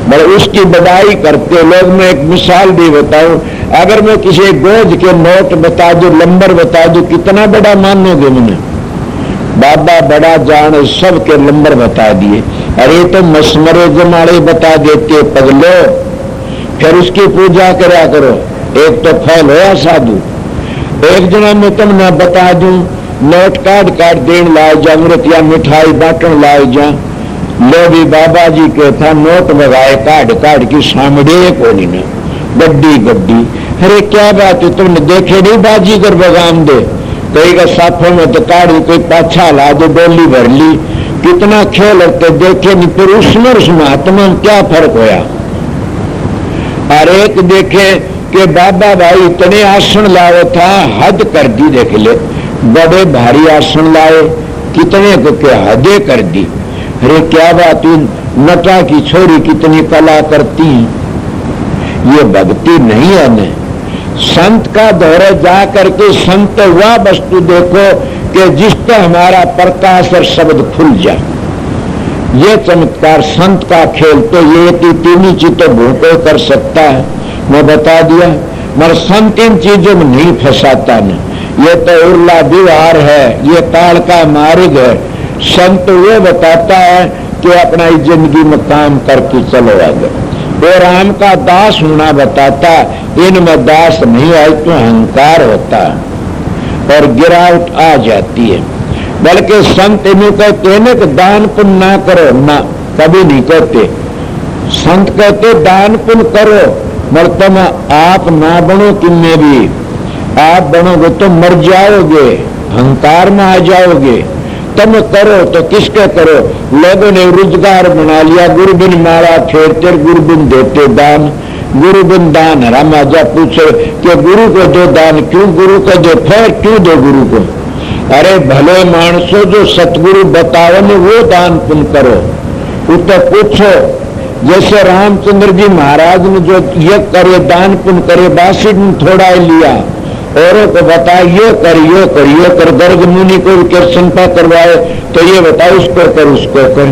Speaker 2: मगर उसकी बड़ाई करते लोग। मैं एक मिसाल भी बताऊं, अगर मैं किसी गोज के नोट बता दूं, नंबर बता दूं, कितना बड़ा मानोगे? मैंने बाबा बड़ा जान सबके नंबर बता दिए। अरे तो मसमरे जमाड़े बता देते पगलो, फिर उसकी पूजा करा करो। एक तो फैल होया साधु। एक जना में तुमने बता दूं, नोट काट देन लाए जा, अमृत या मिठाई बांटन लाए जा, लो भी बाबा जी के था नोट लगाए काट की सामने कोनी ने गड्डी। अरे क्या बात है, तुमने देखे नहीं बाजीगर बगाम दे? कोई का साफों में दकाड़ी, कोई पाछा ला दो डोली भर ली, कितना खेल होते देखे नहीं, फिर उसमें उसमें आत्मा में क्या फर्क होया। और एक देखे कि बाबा भाई इतने आसन लाओ था, हद कर दी, देख ले बड़े भारी आसन लाए, कितने को क्या हदे कर दी। अरे क्या बात, नटा की छोरी कितनी कला करती, ये भक्ति नहीं है न। संत का दौरे जा करके संत वह वस्तु देखो कि जिससे हमारा प्रकाश और शब्द खुल जाए। ये चमत्कार संत का खेल तो ये तीन ही चीज तो भूखो कर सकता है, मैं बता दिया। मगर संत इन चीजों में नहीं फंसाता न, ये तो उर्ला व्यवहार है, ये काल का मार्ग है। संत वो बताता है कि अपना इस जिंदगी में काम करके चलो आगे। वो राम का दास होना बताता, इनमें दास नहीं आए तो अहंकार होता है और गिरावट आ जाती है। बल्कि संत इन्हें कहते हैं कि दान पुण्य ना करो, ना कभी नहीं कहते। संत कहते दान पुण्य करो, मगर तुम आप ना बनो, किन्ने भी आप बनोगे तो मर जाओगे, अहंकार में आ जाओगे। तुम करो तो किसके करो, लोगों ने रोजगार बना लिया, गुरु बिन मारा फेरते, गुरु बिन देते दान, गुरु बिन दान। रामाजा पूछे कि गुरु को दो दान, क्यों गुरु को दो, फिर क्यों दो गुरु को। अरे भले मानसो जो सतगुरु बताओ ने वो दान पुण्य करो। उसको पूछो, जैसे रामचंद्र जी महाराज ने जो ये करे दान पुण्य करे, बासी ने थोड़ा ही लिया, औरों को बता ये कर ये कर ये कर। गर्ग मुनि को संपा करवाए तो ये बताओ उसको कर उसको कर,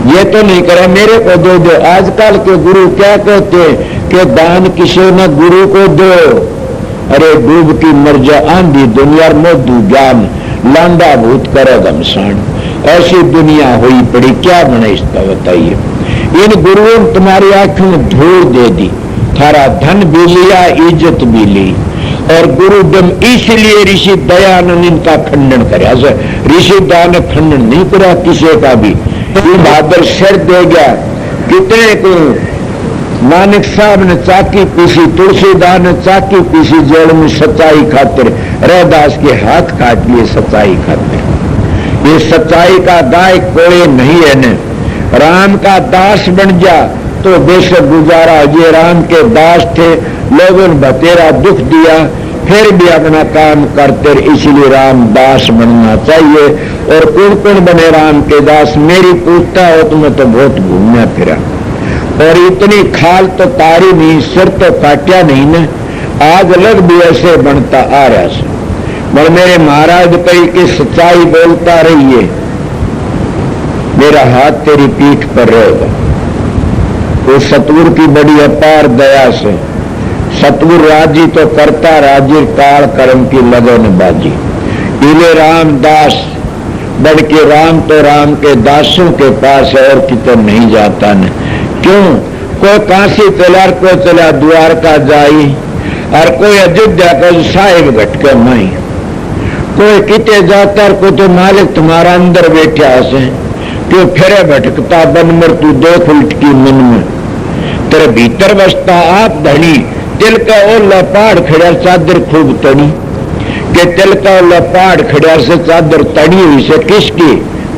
Speaker 2: ये तो नहीं करे मेरे को दो दो। आजकल के गुरु क्या कहते हैं कि दान किसी न गुरु को दो। अरे डूब की मर जा आंधी दुनिया मोदू ज्ञान, लांडा भूत करे घमसान। ऐसी दुनिया हुई पड़ी, क्या बने इसका बताइए। इन गुरुओं ने तुम्हारी आंखों में धूल दे दी, थारा धन भी लिया, इज्जत भी ली। और गुरुदम इसलिए ऋषि दयानंद इनका खंडन करे। ऋषि दया ने खंडन नहीं करा किसी का भी, बहादुर सिर दे गया। कितने को नानक साहब ने चाकी पीसी, तुलसीदास ने चाकी पीसी जेल में सच्चाई खातिर, रैदास के हाथ काट लिए सच्चाई खातिर। ये सच्चाई का गाय कोई नहीं है न। राम का दास बन जा तो बेशक गुजारा। ये राम के दास थे, लोगों ने बतेरा दुख दिया, फिर भी अपना काम करते, इसलिए राम दास बनना चाहिए। और कौन कौन बने राम के दास, मेरी पूछता हो तो मैं तो बहुत घूमना फिरा, और इतनी खाल तो तारी नहीं, सिर तो काट्या नहीं न, आज अलग भी ऐसे बनता आ रहा से। मगर मेरे महाराज कही कि सच्चाई बोलता रहिए, मेरा हाथ तेरी पीठ पर रहेगा। वो सतगुरु की बड़ी अपार दया से सतगुरु राजी तो करता, राजी काल कर्म की लगन बाजी। इले रामदास बढ़ के राम तो राम के दासों के पास है, और कितने नहीं जाता न। क्यों, कोई काशी चला, कोई चला द्वारका जाई, और कोई अयोध्या को साहिब घटके माई, कोई किते जाता, कोई तो मालिक तुम्हारा अंदर बैठा से, क्यों फिरे भटकता बन मर तू देख उल्टकी मन में, तेरे भीतर बसता आप धनी। तिल का ओला पहाड़ खड़ा चादर खूब तनी, के तिल का ओला पहाड़ खड़ा से चादर तनी हुई से किसकी,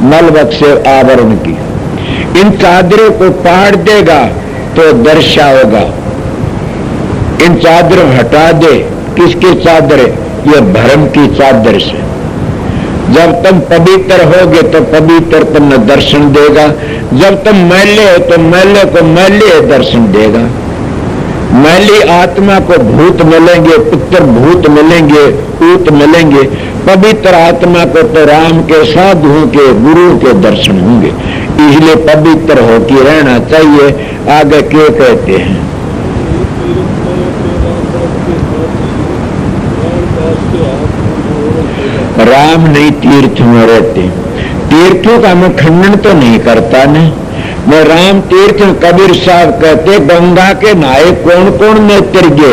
Speaker 2: मल बक्से आवरण की। इन चादरों को पाड़ देगा तो दर्शा होगा। इन चादरों हटा दे, किसकी चादर, ये भरम की चादर से। जब तुम पवित्र होगे तो पवित्र तुमने दर्शन देगा, जब तुम मैले हो तो मैले को मैले दर्शन देगा। मैली आत्मा को भूत मिलेंगे, पुत्र भूत मिलेंगे, पूत मिलेंगे। पवित्र आत्मा को तो राम के साधुओं के गुरु के दर्शन होंगे। इसलिए पवित्र होकर रहना चाहिए। आगे क्या कहते हैं, राम नहीं तीर्थ में रहते। तीर्थों का मैं खंडन तो नहीं करता न, मैं राम तीर्थ। कबीर साहब कहते गंगा के नहाए कौन कौन ने तिरगे,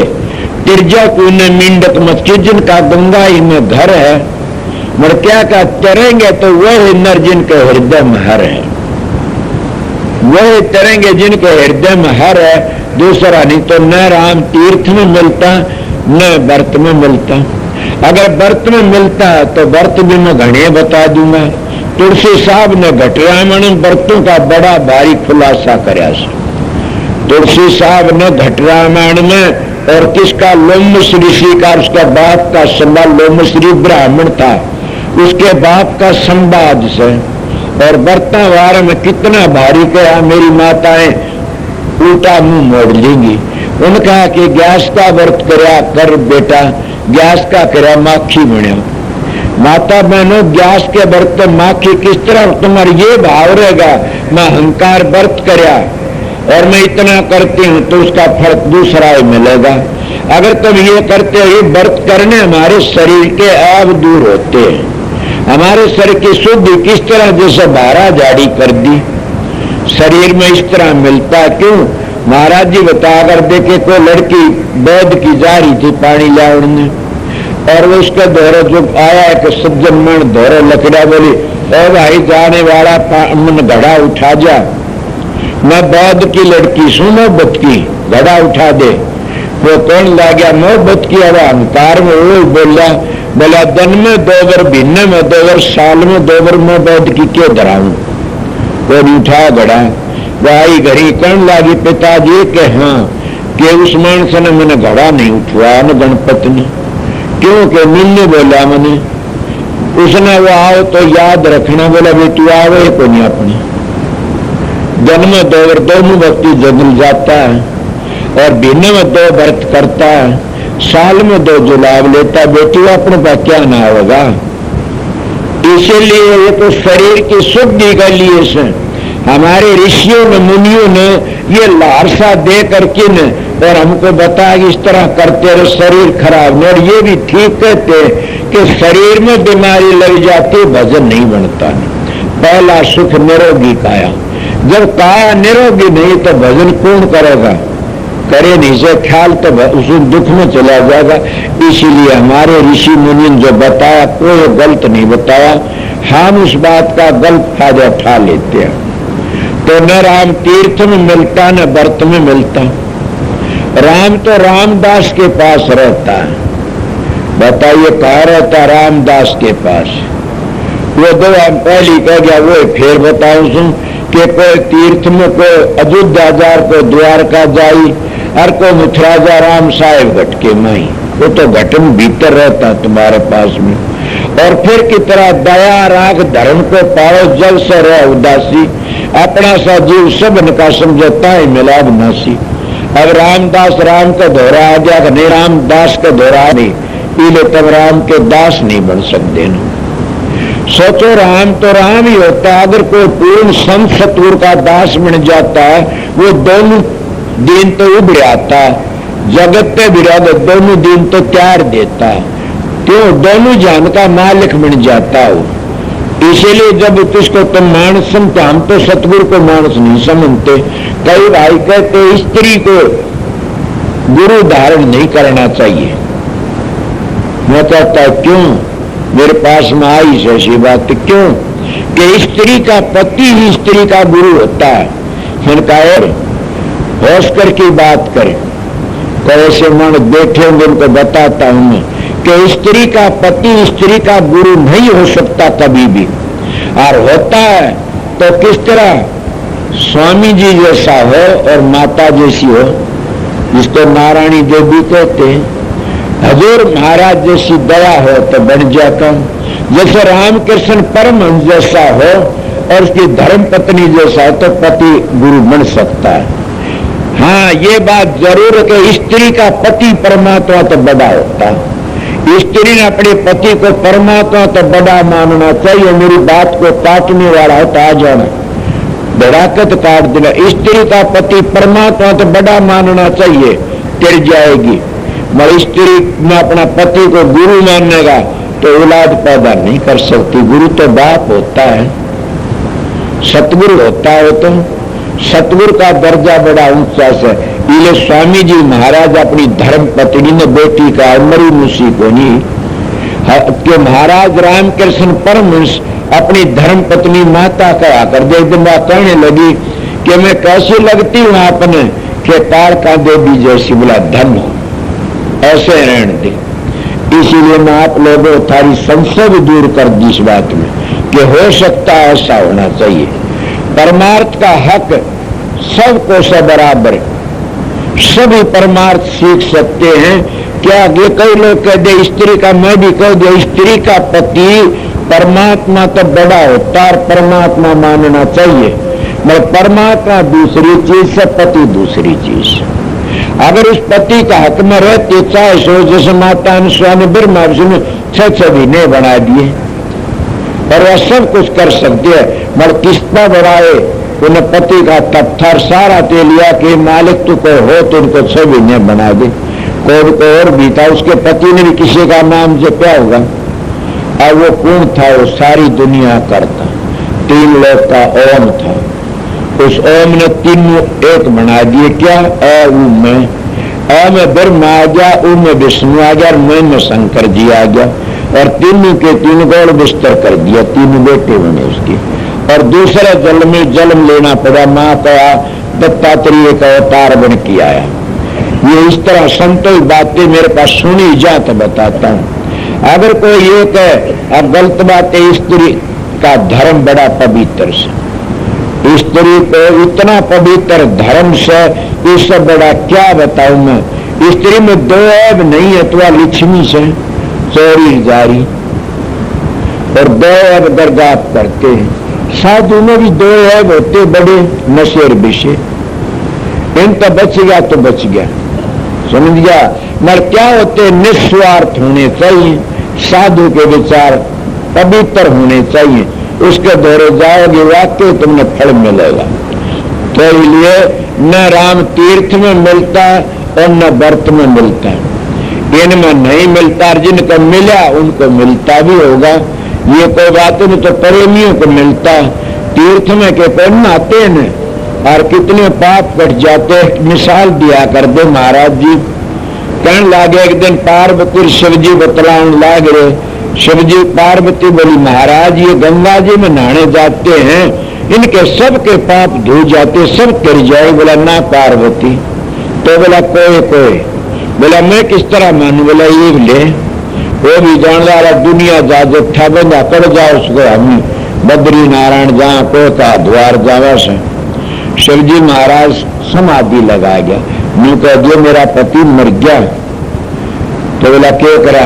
Speaker 2: तिरजा को ने मिंडक मत, जिनका गंगा ही में घर है। मर क्या का तरेंगे तो वह नर जिनके हृदय में हर है, वह तरेंगे जिनके हृदय में हर है। दूसरा नहीं तो न राम तीर्थ में मिलता न व्रत में मिलता। अगर व्रत में मिलता है तो व्रत भी मैं घने बता दूंगा। तुलसी साहब ने घट रामायण व्रतों का बड़ा भारी खुलासा कराया। तुलसी साहब ने घट रामायण में, और किसका, लोमस ऋषि का, उसका बाप का संवाद, लोमस ऋषि ब्राह्मण था, उसके बाप का संवाद से, और व्रतावार में कितना भारी कहा, मेरी माताएं उल्टा मुंह मोड़ लेंगी। उन्होंने कहा कि गैस का व्रत करया कर बेटा, गैस का करया माखी बनिया। माता बहनों, गैस के व्रत माखी किस तरह, तुम्हारा ये भाव रहेगा मैं अहंकार व्रत करया और मैं इतना करती हूं तो उसका फल दूसरा ही मिलेगा। अगर तुम ये करते हो, ये व्रत करने हमारे शरीर के आव दूर होते हैं, हमारे शरीर की शुद्धि किस तरह, जैसे बारह झाड़ी कर दी शरीर में इस तरह मिलता। क्यों? महाराज जी बता कर देखे, कोई लड़की बौद्ध की जा रही थी पानी लाने, और वो उसका दौरा जो आया कि सज्जन मन दौरा लकड़ा, बोली ओ भाई जाने वाला मन घड़ा उठा जा, मैं बौद्ध की लड़की सू, मोहब्बत की घड़ा उठा दे। वो कौन ला गया मोहब्बत की, अब अहंकार में वो बोला दिन में 2 बार, भिन्न में 2 बार, साल में 2 बार मैं बौद्ध की क्यों धराऊं। वो उठा घड़ा, वाई घड़ी कौन लागी पिताजी के हाँ कि उस मानस ने मैंने घड़ा नहीं उठवा न गणपति ने, क्योंकि मिलने बोला मैंने, उसने वो आओ तो याद रखना, बोला बेटू आवे को नहीं अपने जन्म 2 बार, दोनों व्यक्ति जंगल जाता है, और भिन्न में 2 व्रत करता है, साल में 2 जुलाब लेता, बेटी अपने का क्या ना होगा। इसीलिए ये तो शरीर की शुद्धि के लिए से हमारे ऋषियों ने, मुनियों ने ये लालसा दे करके न, और हमको बताया कि इस तरह करते रहे शरीर खराब नहीं। और ये भी ठीक कहते कि शरीर में बीमारी लग जाती भजन नहीं बनता। पहला सुख निरोगी काया, जब काया निरोगी नहीं तो भजन कौन करेगा, करे नहीं से ख्याल तो उस दुख में चला जाएगा। इसीलिए हमारे ऋषि मुनि जो बताया कोई गलत नहीं बताया, हम उस बात का गलत फायदा उठा लेते हैं। तो न राम तीर्थ में मिलता न व्रत में मिलता। राम तो रामदास के पास रहता है, बताइए कहाँ रहता, रामदास के पास। वो 2 पहली कह गया, वो फिर बताऊं सुन कि कोई तीर्थ में, कोई अयोध्या जार, को द्वारका जाई, और को मथुरा जा राम साहेब घट के माई, वो तो घटन भीतर रहता तुम्हारे पास में। और फिर की तरह दया राग धर्म को पाओ, जल से रह उदासी, अपना सा जीव सबन का समझौता है मिलाद नासी। अब रामदास राम का दोहरा आ गया, नहीं रामदास का दोहरा नहीं, इले तब राम के दास नहीं बन सकते न। सोचो राम तो राम ही होता है, अगर कोई पूर्ण संत सतगुरु का दास बन जाता है, वो दोनों दिन तो उभर आता, जगत पे विरोध दोनों दिन तो त्यार देता, क्यों दोनों जान का मालिक बन जाता हो। इसीलिए जब किसको तुम मानस समझते, हम तो सतगुरु को मानस नहीं समझते। कई भाई कहते स्त्री को गुरु धारण नहीं करना चाहिए। मैं कहता क्यों, मेरे पास में आई से ऐसी बात, क्यों कि स्त्री का पति ही स्त्री का गुरु होता है। मैंने कहा होश करके बात करें, कैसे मन बैठे होंगे उनको बताता हूं मैं कि स्त्री का पति स्त्री का गुरु नहीं हो सकता कभी भी, और होता है तो किस तरह, स्वामी जी जैसा हो और माता जैसी हो, जिसको नारायणी देवी कहते हैं। हजूर महाराज जैसी दया हो तो बन जाता हूं, जैसे रामकृष्ण परमहंस जैसा हो और उसकी धर्म पत्नी जैसा हो तो पति गुरु बन सकता है। हाँ, ये बात जरूर है कि स्त्री का पति परमात्मा तो बड़ा होता है। स्त्री ने अपने पति को परमात्मा तो बड़ा मानना चाहिए। मेरी बात को काटने वाला हो तो आ जाना, धड़ाकत काट देना। स्त्री का पति परमात्मा तो बड़ा मानना चाहिए, तिर जाएगी। मगर स्त्री में अपना पति को गुरु मानेगा तो औलाद पैदा नहीं कर सकती। गुरु तो बाप होता है, सतगुरु होता है। तो सतगुरु का दर्जा बड़ा ऊंचा से। इले स्वामी जी महाराज अपनी धर्म पत्नी ने बेटी का मरी मुसी को नहीं कि महाराज रामकृष्ण परमहंस अपनी धर्म पत्नी माता कहा कर दे। दिन बात कहने लगी कि मैं कैसी लगती हूं आपने, कि तारका देवी जैसी। बोला धन हो, ऐसे रहने दे। इसीलिए मैं आप लोगों थारी संशय भी दूर कर दी इस बात में कि हो सकता है ऐसा होना चाहिए। परमार्थ का हक सबको सब बराबर, सभी परमार्थ सीख सकते हैं। क्या ये कई लोग कह दे स्त्री का, मैं भी कह दे स्त्री का पति परमात्मा तो बड़ा होता और परमात्मा मानना चाहिए, मगर परमात्मा दूसरी चीज से पति दूसरी चीज। अगर उस पति का हक में रहते चाहे सो, जैसे माता अनुसुईया ने ब्रह्मा विष्णु 6 महीने बना दिए और वह सब कुछ कर सकते हैं, मगर किसका बढ़ाए उन्हें पति का तत्थर सारा दे लिया कि मालिक तू को हो तो उनको 6 महीने बना दे। कोई को और भी था, उसके पति ने भी किसी का नाम जपा होगा, और वो कौन था? वो सारी दुनिया करता, 3 लोग का ओम था। उस ओम ने तीनों एक बना दिए। क्या? अ उ में, अ में ब्रह्मा आ गया, उ में विष्णु आ गया और मैं में शंकर जी आ गया, और तीनों के 3 गौड़ बिस्तर कर दिया, 3 बेटे बने उसके। और दूसरे जल में जन्म लेना पड़ा, मां का दत्तात्रेय का अवतार बन के आया। ये इस तरह संतोष बातें मेरे पास सुनी जा तो बताता हूं। अगर कोई ये कहे अब गलत बात है, स्त्री का धर्म बड़ा पवित्र से, स्त्री को इतना पवित्र धर्म से इससे बड़ा क्या बताऊं मैं। स्त्री में 2 ऐब नहीं है तो लक्ष्मी से चोरी जारी, और 2 ऐब दरगाह करते हैं। साधु में भी 2 ऐब होते बड़े, नशेर विषय, इन तो बच गया तो बच गया, समझ गया। मगर क्या होते? निस्वार्थ होने चाहिए, साधु के विचार पवित्र होने चाहिए, उसके दौरे जाओगे वाकई तुमने फल मिलेगा। तो इसलिए न राम तीर्थ में मिलता और न व्रत में मिलता, इनमें नहीं मिलता, जिनको मिला उनको मिलता भी होगा। ये कोई बात नहीं, तो प्रेमियों को मिलता। तीर्थ में के कोई नहाते न और कितने पाप कट जाते। मिसाल दिया कर दे महाराज जी, कहने लागे एक दिन पार्वती शिव जी बतलाने लाग रहे। शिव जी पार्वती बोली महाराज ये गंगा जी में नहाने जाते हैं, इनके सबके पाप धो जाते, सब कर जाए। बोला ना पार्वती, तो बोला कोई कोई, बोला मैं किस तरह मानू? बोला ये ले, वो भी जान रहा दुनिया जा जत्था बंदा कर जाओ उसको, हम बद्री नारायण जहाँ को का द्वार जावा से। शिव जी महाराज समाधि लगा गया, यूं कह दिया मेरा पति मर गया। तो बोला क्या करा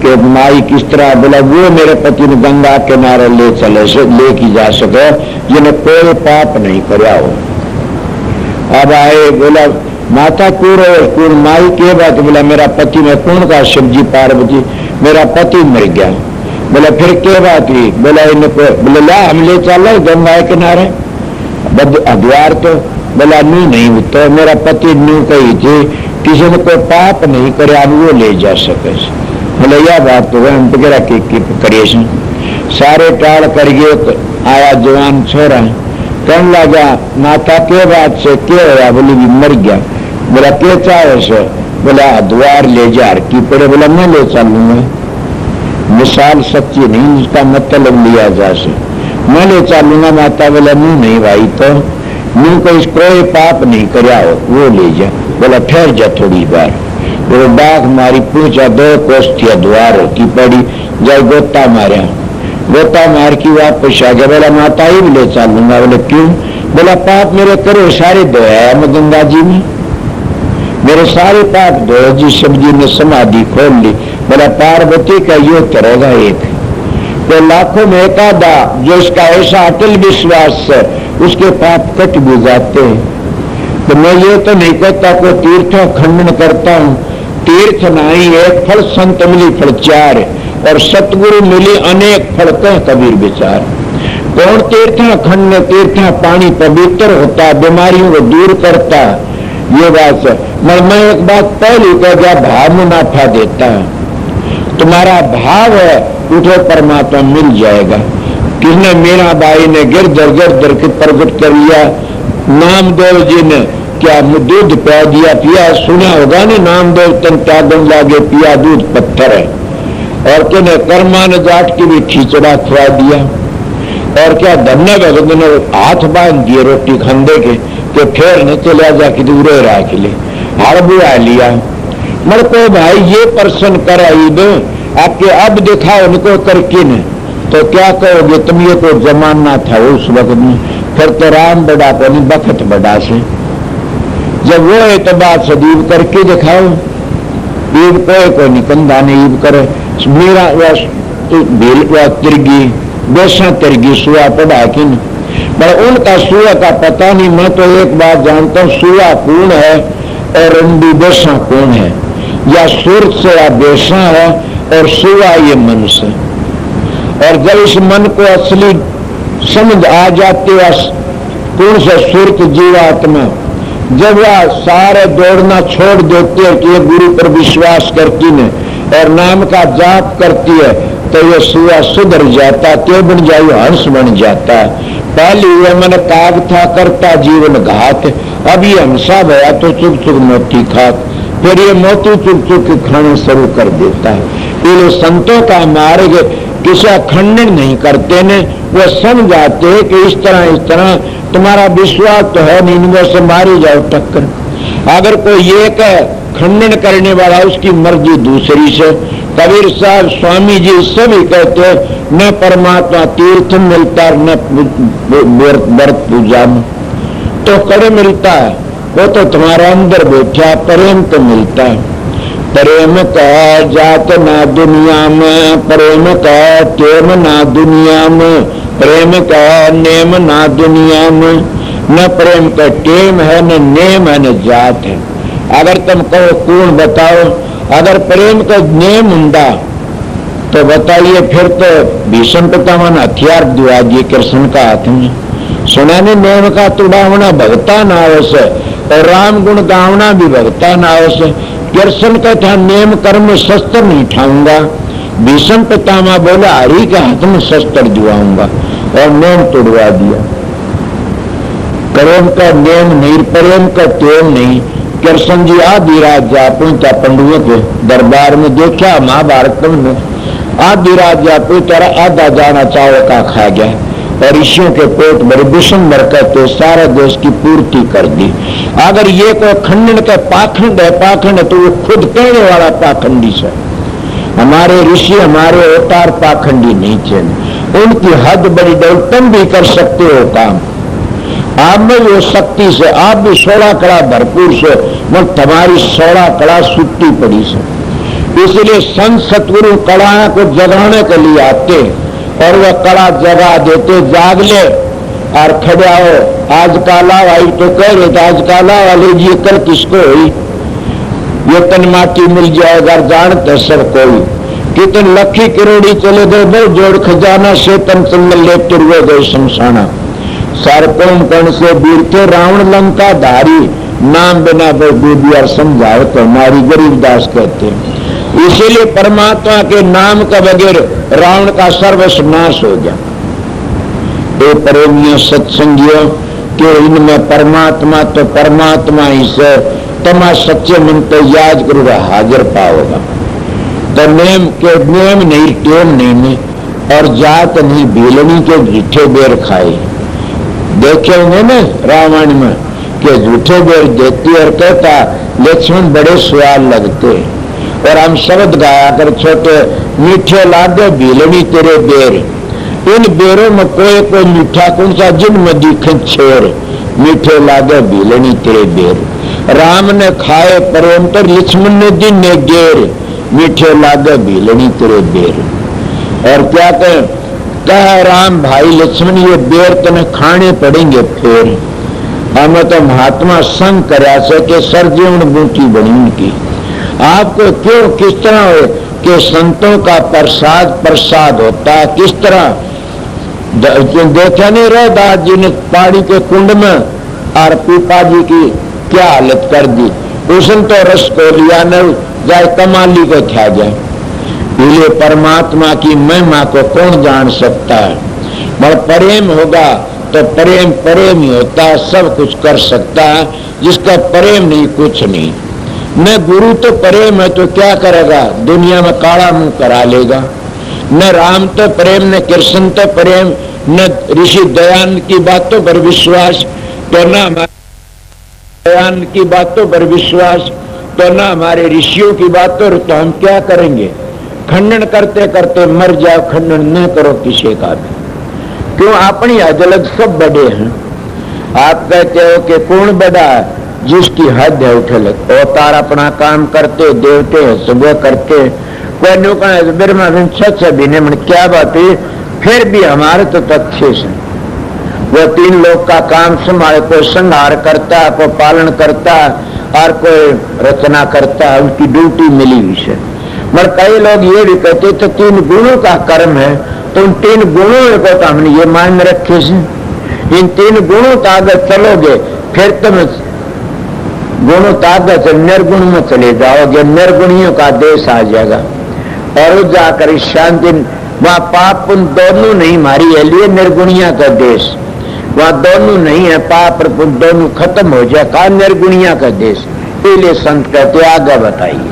Speaker 2: कि माई किस तरह? बोला वो मेरे पति ने गंगा किनारे ले चले से लेके जा सके, जिन्हें कोई पाप नहीं कराया हो। अब आए, बोला माता कौन है? कौन? माई के बात? बोला मेरा पति में कौन का? शिव जी पार्वती, मेरा पति मर गया। बोला फिर क्या बात हुई? बोला इनको, बोले ला हम ले चलो गंगा किनारे द्वार। तो बोला नू नहीं, तो मेरा पति नू कही थी किसी ने कोई पाप नहीं करे वो ले जा सके। बोले यह बात तो हम वगैरह करिए। सारे टाल करिए तो आया जवान छोरा, कहने लगा माता के बात से क्या होया? बोली भी मर गया। बोला क्या चाहे से? बोला द्वार ले जा की पड़े। बोला मैं ले चलूंगा। मिसाल सच्ची नहीं, इसका मतलब लिया जा से, मैं ले चलूंगा। माता बोला नहीं भाई, तो मुंह को कोई पाप नहीं कराया हो, वो ले जा। बोला ठहर जा थोड़ी बार। वो डाक मारी, पूछा 2 कोस थी द्वार की पड़ी, जाए गोता मारा, गोता मार की वापस आ गया। बोला माता ही भी ले चलूंगा। बोले क्यों? बोला पाप मेरे करो सारे धोया मैं गंगा जी में, मेरे सारे पाप धोए जी। शिव जी ने समाधि खोल ली। बोला पार्वती का ये करेगा एक, तो लाखों में एक आधा जो इसका ऐसा अटल विश्वास है उसके पाप कट भी जाते हैं। तो मैं ये तो नहीं कहता को तीर्थों खंडन करता हूँ, तीर्थ नहीं एक फल, संत मिली फल 4, और सतगुरु मिली अनेक फल कह कबीर विचार। कौन तीर्थ खंड? तीर्थ पानी पवित्र होता है, बीमारियों को दूर करता, ये बात है। मगर मैं एक बात पहले कह गया, भाव मुनाफा देता है। तुम्हारा भाव है उठो परमात्मा मिल जाएगा। किसने? मीरा बाई ने गिरधर गिरधर के प्रकट कर लिया। नामदेव जी ने क्या दूध पिया दिया, पिया सुना होगा ने नामदेव तन त्यागन लागे पिया दूध पत्थर है। और किने कर्मा ने जाट की भी खिचड़ा खुआ दिया। और क्या धन्य भगत ने हाथ बांध दिए रोटी खंदे के फिर न चला जाके दूर रख ले, हड़ बुआ लिया। मर को भाई ये प्रश्न कराई दो आपके अब दिखाओ उनको करके न, तो क्या कहोगे तुम, ये तो जमाना था उस वक्त में, फिर तो राम बड़ा को नहीं बखत बड़ा से, जब वो एतबार से ईब करके दिखाओ, ईब को नहीं कंधा ने ईब करे, मेरा तिरगी बेसा तिरगी सुआ पड़ा कि न, पर उनका सुआ का पता नहीं। मैं तो एक बात जानता हूँ, सुआ कौन है और रंडी बेसा कौन है, या सुरत से या बेसा है और सुआ ये मन से। और जब इस मन को असली समझ आ जाती है कौन सा सुरत जीवात्मा, जब वह सारे दौड़ना छोड़ देती है कि ये गुरु पर विश्वास करती ने और नाम का जाप करती है, तो ये सुआ सुधर जाता, ते बन जाए हंस बन जाता। पहले ये मन काग था करता जीवन घात, अब ये हंसा भया तो चुप चुप मोती खात, फिर ये मोती चुप चुप के खाने शुरू कर देता है। ये संतों का मार्ग किसी खंडन नहीं करते ने, वो समझाते हैं कि इस तरह तुम्हारा विश्वास तो है नहीं, इनमें से मारी जाओ टक्कर। अगर कोई एक खंडन करने वाला उसकी मर्जी दूसरी से, कबीर साहब स्वामी जी सभी कहते हैं न परमात्मा तीर्थ मिलता न व्रत पूजा में, तो कड़े मिलता है, वो तो तुम्हारे अंदर बैठा प्रेम तो मिलता है। प्रेम का जात ना दुनिया में, प्रेम का टेम ना दुनिया में, प्रेम का नेम ना दुनिया में, न प्रेम का टेम है न नेम है न जात है। अगर तुम कहो कौन बताओ, अगर प्रेम का नेम हुंदा तो बताइए, फिर तो भीषण पितामह ने हथियार दिवा दिए कृष्ण का हाथ में। सुना ने नेम का तुड़ावना भगता ना आवस, और राम गुण गावना भी भगता ना आवस। कृष्ण का था नेम कर्म शस्त्र नहीं ठाऊंगा, भीषण पितामह बोला हरि के हाथ में शस्त्र दिवाऊंगा, और नेम तोड़वा दिया। प्रेम का नेम नहीं, प्रेम का टेम नहीं। कृष्ण जी आधी रात जापू था पंडुओं के दरबार में, देखा महाभारत में आधी रात जापू तेरा आधा जाना चावल का खा गया, और ऋषियों के पेट बड़े विषम करते सारा देश की पूर्ति कर दी। अगर ये कोई खंडन का पाखंड है तो वो खुद कहने वाला पाखंडी से। हमारे ऋषि हमारे अवतार पाखंडी नहीं थे, उनकी हद बड़ी डर, तुम भी कर सकते हो काम, आप में वो शक्ति से, आप भी 16 कला भरपूर से, मगर तुम्हारी 16 कला सुट्टी पड़ी से। इसलिए संत सतगुरु कला को जगाने के लिए आते और वह कला जगा देते, जाग ले और खड़े आओ, आज काला आई तो कह रहे थे आज काला वाले जी कल किसको हुई, ये तन माटी मिल जाएगा जानते सब कोई, कितन लखी करोड़ी चले गए दो जोड़ खजाना से तन संगल लेते हुए गए शमशाना। सारकोम कर्ण से वीर के रावण लंका धारी, नाम बिना बेदियार समझाओ तो हमारी गरीबदास कहते हैं। इसीलिए परमात्मा के नाम का बगैर रावण का सर्वस्व नाश हो गया। ये प्रेमियों सत्संगियों के इनमें परमात्मा तो परमात्मा ही से, तमा सच्चे मन तो याद करूंगा हाजिर पाओगा। तो नेम के नेम नहीं टेम नहीं, और जात नहीं भीलनी के झूठे बेर खाए। देखे होंगे ना रामायण में कि झूठे बेर देती और कहता लक्ष्मण बड़े स्वाद लगते, और हम शब्द गाया कर छोटे मीठे लागे भीलनी तेरे बेर। इन बेरों में कोई मीठा कौन सा, जिनमें दिखे छेर, मीठे लागे भीलनी तेरे बेर। राम ने खाए प्रेम तो लक्ष्मण ने दिन ने गेर, मीठे लागे भीलनी तेरे बेर। और क्या कह राम भाई लक्ष्मण ये बेर तने खाने पड़ेंगे फिर। हमें तो महात्मा संग करा सके सरजीवन बूटी बनी उनकी। आपको क्यों किस तरह हो कि संतों का प्रसाद होता है, किस तरह देखा नहीं रहा दास जी ने पहाड़ी के कुंड में और पीपा जी की क्या हालत कर दी, उसने तो रस को लिया न जाए कमाली को क्या जाए। इसलिए परमात्मा की महिमा को कौन जान सकता है, पर प्रेम होगा तो प्रेम ही होता है, सब कुछ कर सकता है। जिसका प्रेम नहीं कुछ नहीं। न गुरु तो प्रेम है तो क्या करेगा, दुनिया में काला मुंह करा लेगा। न राम तो प्रेम, न कृष्ण तो प्रेम, न ऋषि दयानंद की बातों पर विश्वास, तो न दयानंद की बातों पर विश्वास, तो ना हमारे ऋषियों की बात और तो हम क्या करेंगे? खंडन करते करते मर जाओ, खंडन न करो किसी का भी। क्यों? अपनी अजलग सब बड़े हैं। आप कहते हो कि कौन बड़ा है? जिसकी हद है उठलक। अवतार अपना काम करते, देवते सुबह करते, कोई नुका भी ने मन क्या बात है, फिर भी हमारे तो अच्छे से वो 3 लोग का काम संभाले, कोई संहार करता, कोई पालन करता और कोई रचना करता, उनकी ड्यूटी मिली हुई है। मगर कई लोग ये भी कहते तो 3 गुणों का कर्म है, तो उन 3 गुणों को तो हमने ये मान में रखे से, इन 3 गुणों का आगे चलोगे फिर तुम गुणों का आगे से निर्गुण में चले जाओगे, निर्गुणियों का देश आ जाएगा और जाकर शांति वहां पाप पुण्य दोनों नहीं मारी है, लिए निर्गुणिया का देश वहां दोनों नहीं है, पाप और पुण्य दोनों खत्म हो जाए का निर्गुणिया का देश। इसलिए संत कहते आगे बताइए।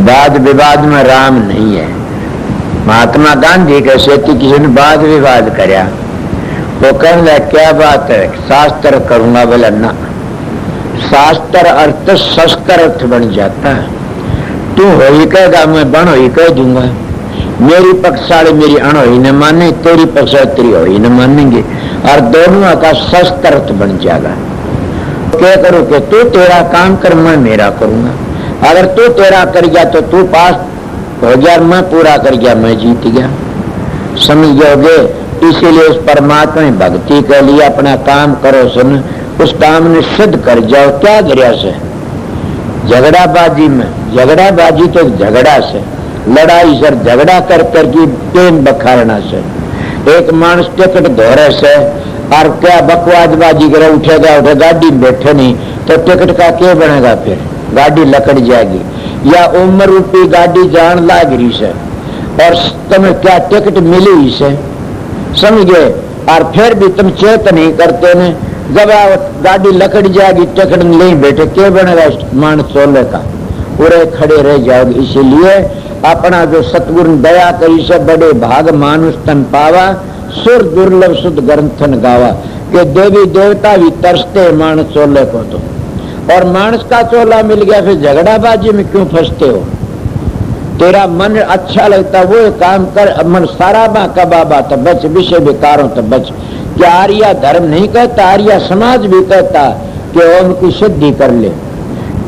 Speaker 2: वाद विवाद में राम नहीं है। महात्मा गांधी कैसे थी, किसी ने वाद विवाद कराया, वो कहने क्या बात है, शास्त्र करूंगा, बोला ना, शास्त्र अर्थ शस्त्र अर्थ बन जाता है। तू हो ही कहेगा, मैं बन ही कह दूंगा, मेरी पक्षाली मेरी अणोही न माने, तेरी पक्षाली तेरी हो ही न मानेंगे, और दोनों का शस्त्र अर्थ बन जाएगा। क्या करो कि तू तेरा काम कर, मैं मेरा करूंगा। अगर तू तेरा कर गया तो तू पास हो गया, मैं पूरा कर गया, मैं जीत गया। समझोगे? इसीलिए उस परमात्मा में भक्ति के लिए अपना काम करो, सुन उस काम ने सिद्ध कर जाओ। क्या गिरिया से झगड़ाबाजी में, झगड़ाबाजी तो झगड़ा से, लड़ाई से, झगड़ा कर करके प्रेम बखारना से। एक मानस टिकट धोरे से और क्या बकवादबाजी करे, उठेगा उठे गाड़ी में बैठे नहीं तो टिकट का क्या बनेगा? फिर गाड़ी लकड़ जाएगी। या उम्र रूपी गाड़ी जान लाग रही से और तुम्हें क्या टिकट मिली ही से, समझे? और फिर भी तुम चेत नहीं करते ने, जब गाड़ी लकड़ जाएगी टिकट नहीं बैठे, क्या बनेगा? मान चोले का पूरे खड़े रह जाओगे। इसीलिए अपना जो सतगुरु दया करी से बड़े भाग मानुष तन पावा, सुर दुर्लभ शुद्ध ग्रंथन गावा, कि देवी देवता भी तरसते मानस चोले को। तो और मानस का चोला मिल गया, फिर झगड़ाबाजी में क्यों फंसते हो? तेरा मन अच्छा लगता वो काम कर, मन सारा बा कबाबा तो बच, विषय विकारों तो बच। क्या आर्या धर्म नहीं कहता, आर्या समाज भी कहता कि ओम की सिद्धि कर ले।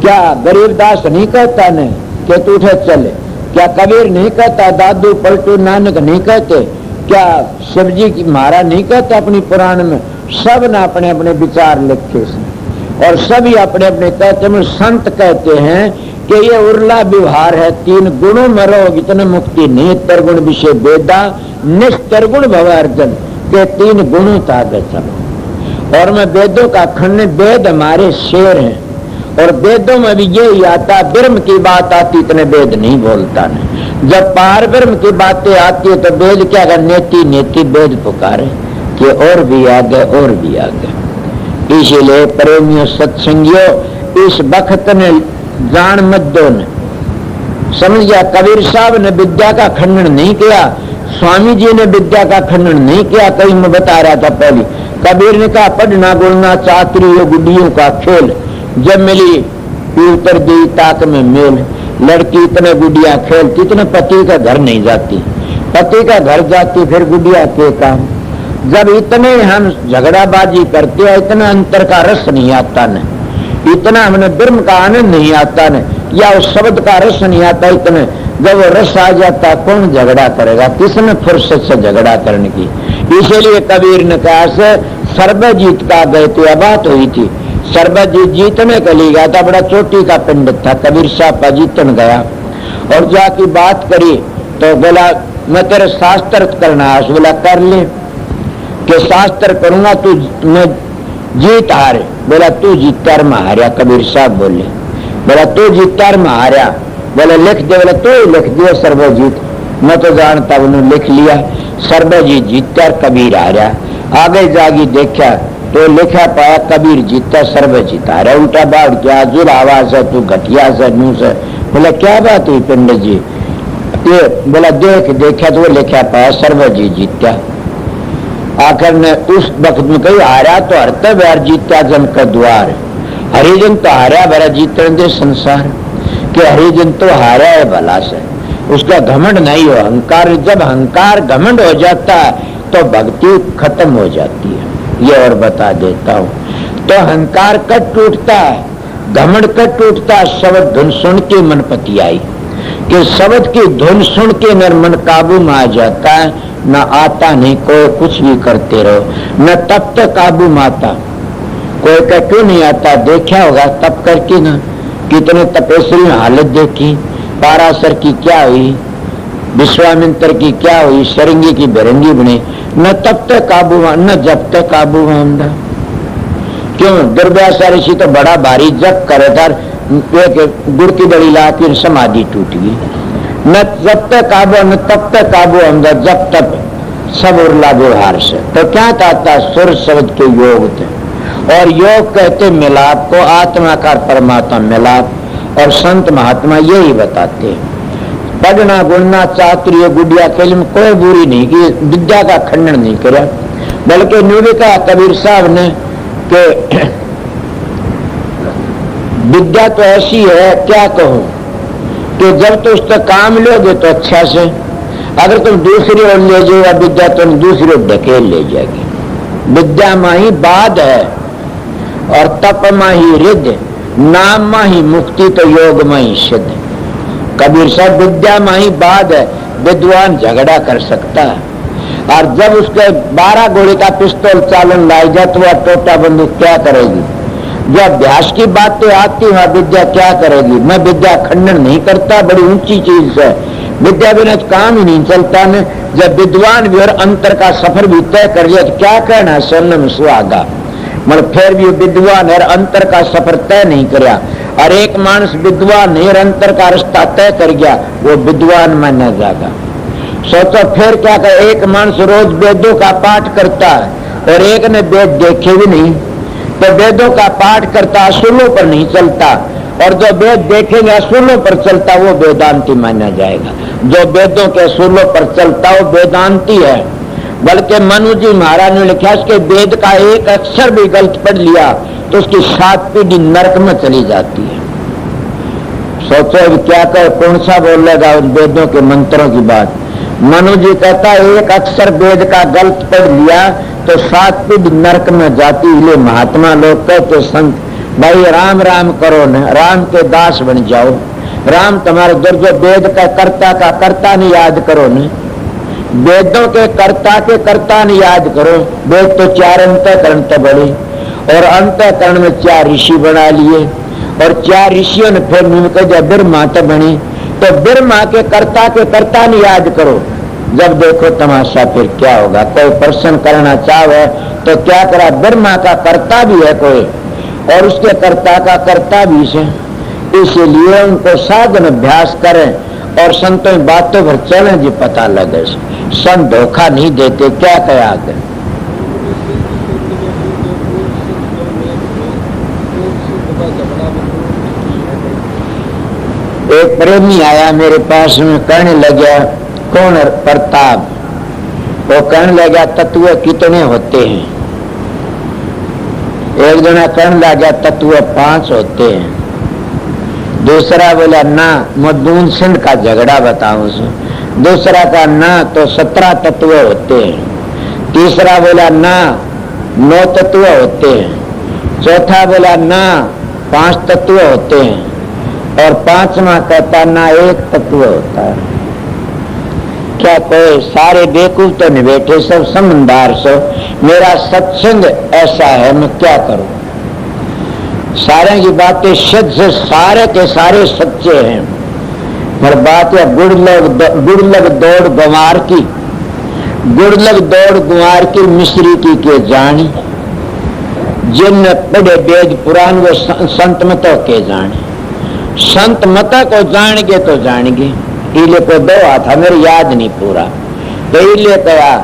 Speaker 2: क्या गरीबदास नहीं कहता ने कि तू उठे चले? क्या कबीर नहीं कहता, दादू पलटू नानक नहीं कहते? क्या शिवजी की महाराज नहीं कहते अपनी पुराण में? सब ने अपने अपने विचार लिखे और सभी अपने अपने कहते हैं। संत कहते हैं कि ये उर्ला व्यवहार है, 3 गुणों में रहो इतने मुक्ति नहीं। तरगुण विषय वेदा निस्तरगुण भव अर्जन, के 3 गुणों तक चलो। और मैं वेदों का खंड, वेद हमारे शेर हैं और वेदों में भी यही आता, ब्रह्म की बात आती इतने वेद नहीं बोलता नहीं। जब पार ब्रह्म की बातें आती है तो वेद क्या कर, नेति नेति वेद पुकारे कि और भी आगे और भी आगे। इसीलिए प्रेमियों सत्संगियों, इस वक्त ने जान मत दो ने, समझ गया? कबीर साहब ने विद्या का खंडन नहीं किया, स्वामी जी ने विद्या का खंडन नहीं किया। कहीं मैं बता रहा था पहले, कबीर ने कहा पढ़ना बोलना चातरी ये गुड्डियों का खेल, जब मिली उत्तर दी ताक में मेल। लड़की इतने गुडिया खेलती, इतने पति का घर नहीं जाती, पति का घर जाती फिर गुडिया के काम। जब इतने हम झगड़ाबाजी करते हैं, इतना अंतर का रस नहीं आता न, इतना हमने ब्रह्म का आनंद नहीं आता न, या उस शब्द का रस नहीं आता इतने। जब वो रस आ जाता कौन झगड़ा करेगा? किसने फुर्सत से झगड़ा करने की? इसीलिए कबीर ने कहा से सर्वजीत का गए थे, बात हुई थी सर्वजीत जीतने के लिए गया था, बड़ा चोटी का पंडित था, कबीर साहब का जीतन गया और जाकी बात करी तो बोला मैं तेरे शास्त्र करना है। बोला कर ले, कि शास्त्र करूंगा तू मैं जीत हारे। बोला तू जीतर में हारिया। कबीर साहब बोले, बोला तू जीतर में हारिया। बोले लिख दे। बोला तू लिख दिया सर्वजीत। मैं तो जानता, उन्होंने लिख लिया सर्वजीत जीतर कबीर हारिया। आगे जागी देखा तो लिखा पाया कबीर जीता सर्वजीत हारिया। उल्टा बाढ़ क्या जुल आवाज है, तू घटिया से नू से। बोला क्या बात हुई पंडित जी? बोला देख देखा तो वो लिखा पाया सर्वजीत जीता। आखिर ने उस वक्त में कही हारा तो हरते बैर जीत्या जन का द्वार, हरिजन तो हारा भरा जीतने दे संसार, कि हरिजन तो हारा है भला से, उसका घमंड नहीं हो अहंकार। जब अहंकार घमंड हो जाता है तो भक्ति खत्म हो जाती है। ये और बता देता हूं, तो अहंकार कट टूटता है, घमंड कट टूटता है। शब्द धुन सुन के मन पति आई, कि शब्द की धुन सुन के मेरा मन काबू में आ जाता है, न आता नहीं कोई कुछ भी करते रहो, न तब तक काबू में आता। कोई का क्यों नहीं आता, देखा होगा तब करके ना, कितने तपस्वी हालत देखी, पाराशर की क्या हुई, विश्वामित्र की क्या हुई, शरंगी की बेरंगी बने, न तब तक काबू न जब तक काबू आंदा। क्यों दुर्व्यासा ऋषि तो बड़ा भारी जप करे था, एक गुड़ की दड़ी ला के समाधि टूट गई। न जब तक काबू न तब तक काबू आंदा, जब तक सब उर्ला व्यवहार से। तो क्या कहता सुर शब्द के योग थे, और योग कहते मिलाप को, आत्मा का परमात्मा मिलाप, और संत महात्मा यही बताते हैं। पढ़ना गुणना चातुर्य गुड़िया खेल में कोई बुरी नहीं की, विद्या का खंडन नहीं किया, बल्कि निविका कबीर साहब ने कि विद्या तो ऐसी है क्या कहूं, कि जब तो उसका काम लोगे तो अच्छा से, अगर तुम दूसरी ओर ले जाओ विद्या तो दूसरी ओर ढकेल ले जाएगी। विद्या माही बाद है और तप माही रिद्ध, नाम माही मुक्ति तो योग माही सिद्ध। कबीर साहब विद्या माही बाद है, विद्वान झगड़ा कर सकता है, और जब उसके 12 गोली का पिस्तौल चालन लाई जाए तो वह टोटा बंदूक क्या करेगी। जो अभ्यास की बातें आती है विद्या क्या करेगी। मैं विद्या खंडन नहीं करता, बड़ी ऊंची चीज है, विद्या बिना काम ही नहीं चलता न। जब विद्वान भी और अंतर का सफर भी तय कर लिया तो क्या कहना है सोनम सुहागा, मतलब फिर भी विद्वान और अंतर का सफर तय नहीं किया, और एक मानस विद्वान नहीं और अंतर का रास्ता तय कर गया, वो विद्वान माना जाएगा। सोचो फिर क्या कर, एक मानस रोज वेदों का पाठ करता है और एक ने वेद देखे भी नहीं, तो वेदों का पाठ करता असूलों पर नहीं चलता, और जो वेद देखेंगे असूलों पर चलता वो वेदांती माना जाएगा। जो वेदों के असूलों पर चलता वो वेदांती है। बल्कि मनु जी महाराज ने लिखा इसके वेद का एक अक्षर भी गलत पढ़ लिया तो उसकी 7 पीढ़ी नरक में चली जाती है। सोचो क्या कर, कौन सा बोलेगा उन वेदों के मंत्रों की बात। मनु जी कहता एक अक्षर वेद का गलत पढ़ लिया तो 7 पीढ़ी नरक में जाती। इसलिए महात्मा लोग कहते संत भाई राम राम करो न, राम के दास बन जाओ, राम तुम्हारे दुर्जो वेद का कर्ता नहीं याद करो न, वेदों के कर्ता नहीं याद करो। वेद तो 4 अंतःकरण तो बड़े, और अंतःकरण में 4 ऋषि बना लिए, और 4 ऋषियों ने फिर मिलकर जब ब्रह्मा तो बने, तो ब्रह्मा के कर्ता नहीं याद करो। जब देखो तमाशा फिर क्या होगा। कोई प्रश्न करना चाहे तो क्या करा, ब्रह्मा का कर्ता भी है कोई और उसके कर्ता का कर्ता भी है। इसीलिए उनको साधन अभ्यास करें और संतों बातों पर चलें जी पता लगे। संत धोखा नहीं देते, क्या कहा करें। एक प्रेमी आया मेरे पास में, कहने लगा कौन प्रताप, वो कहने लगा तत्व कितने होते हैं। एक जना कहने लगा तत्व 5 होते हैं। दूसरा बोला ना मधुन सिंह का झगड़ा बताऊं सो। दूसरा का ना तो 17 तत्व होते हैं। तीसरा बोला ना 9 तत्व होते हैं। चौथा बोला ना 5 तत्व होते हैं, और 5वां कहता ना 1 तत्व होता है। क्या कोई सारे बेवकूफ तो नहीं बैठे, सब समझदार सो। मेरा सत्संग ऐसा है, मैं क्या करूं। सारे की बातें सच, सारे के सारे सच्चे हैं, पर बात है गुड़लग दौड़ गंवार की, गुड़लग दौड़ गंवार की मिश्री की के जानी। जिन पढ़े वेद पुराण वो संत मतों के जाने, संत मत को जानेंगे तो जानेंगे। इले को 2 हाथ है, मेरी याद नहीं पूरा, तो इले कहा।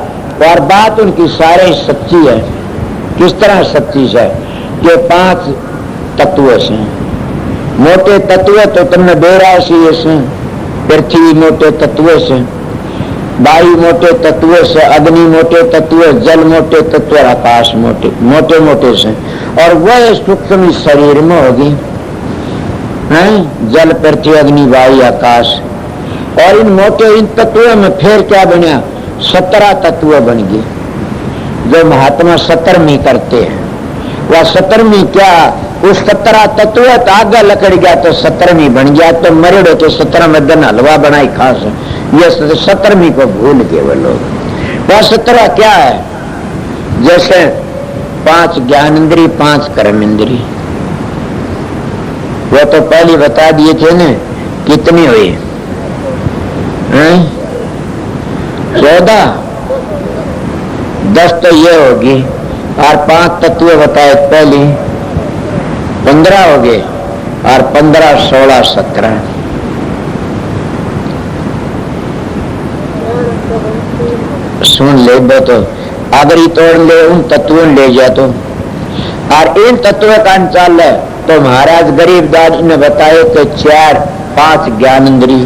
Speaker 2: और बात उनकी सारे सच्ची है। किस तरह सच्ची है कि 5 तत्व से मोटे तत्व तो तुमने बेरासी से, पृथ्वी मोटे तत्व से, वायु मोटे तत्व से, अग्नि मोटे तत्व, जल मोटे तत्व, आकाश मोटे मोटे मोटे से, और वह सूक्ष्म शरीर में होगी जल, पृथ्वी, अग्नि, वायु, आकाश। और इन मोटे इन तत्वों में फिर क्या बना? 17 तत्व बन गए, जो महात्मा 17वीं करते हैं। वह 17वीं क्या, उस 17 तत्व तो आगे लकड़ गया तो 17वीं बन गया, तो मरेड़ो के 17 में दिन हलवा बनाई खास। ये 17वीं को भूल गए वो लोग। वह 17 क्या है? जैसे 5 ज्ञान इंद्री, 5 कर्म इंद्री, वो तो पहले बता दिए थे ना कितनी हुई? 14, 10 तो ये होगी, और 5 तत्व बताए पहले, 15 हो गए, और 15, 16, 17। सुन ले बो तो अगर ही तोड़ ले, उन तत्वों ले जा तो, और इन तत्वों का अंचाल है तो महाराज गरीबदास ने बताए कि 4, 5 ज्ञान इंद्री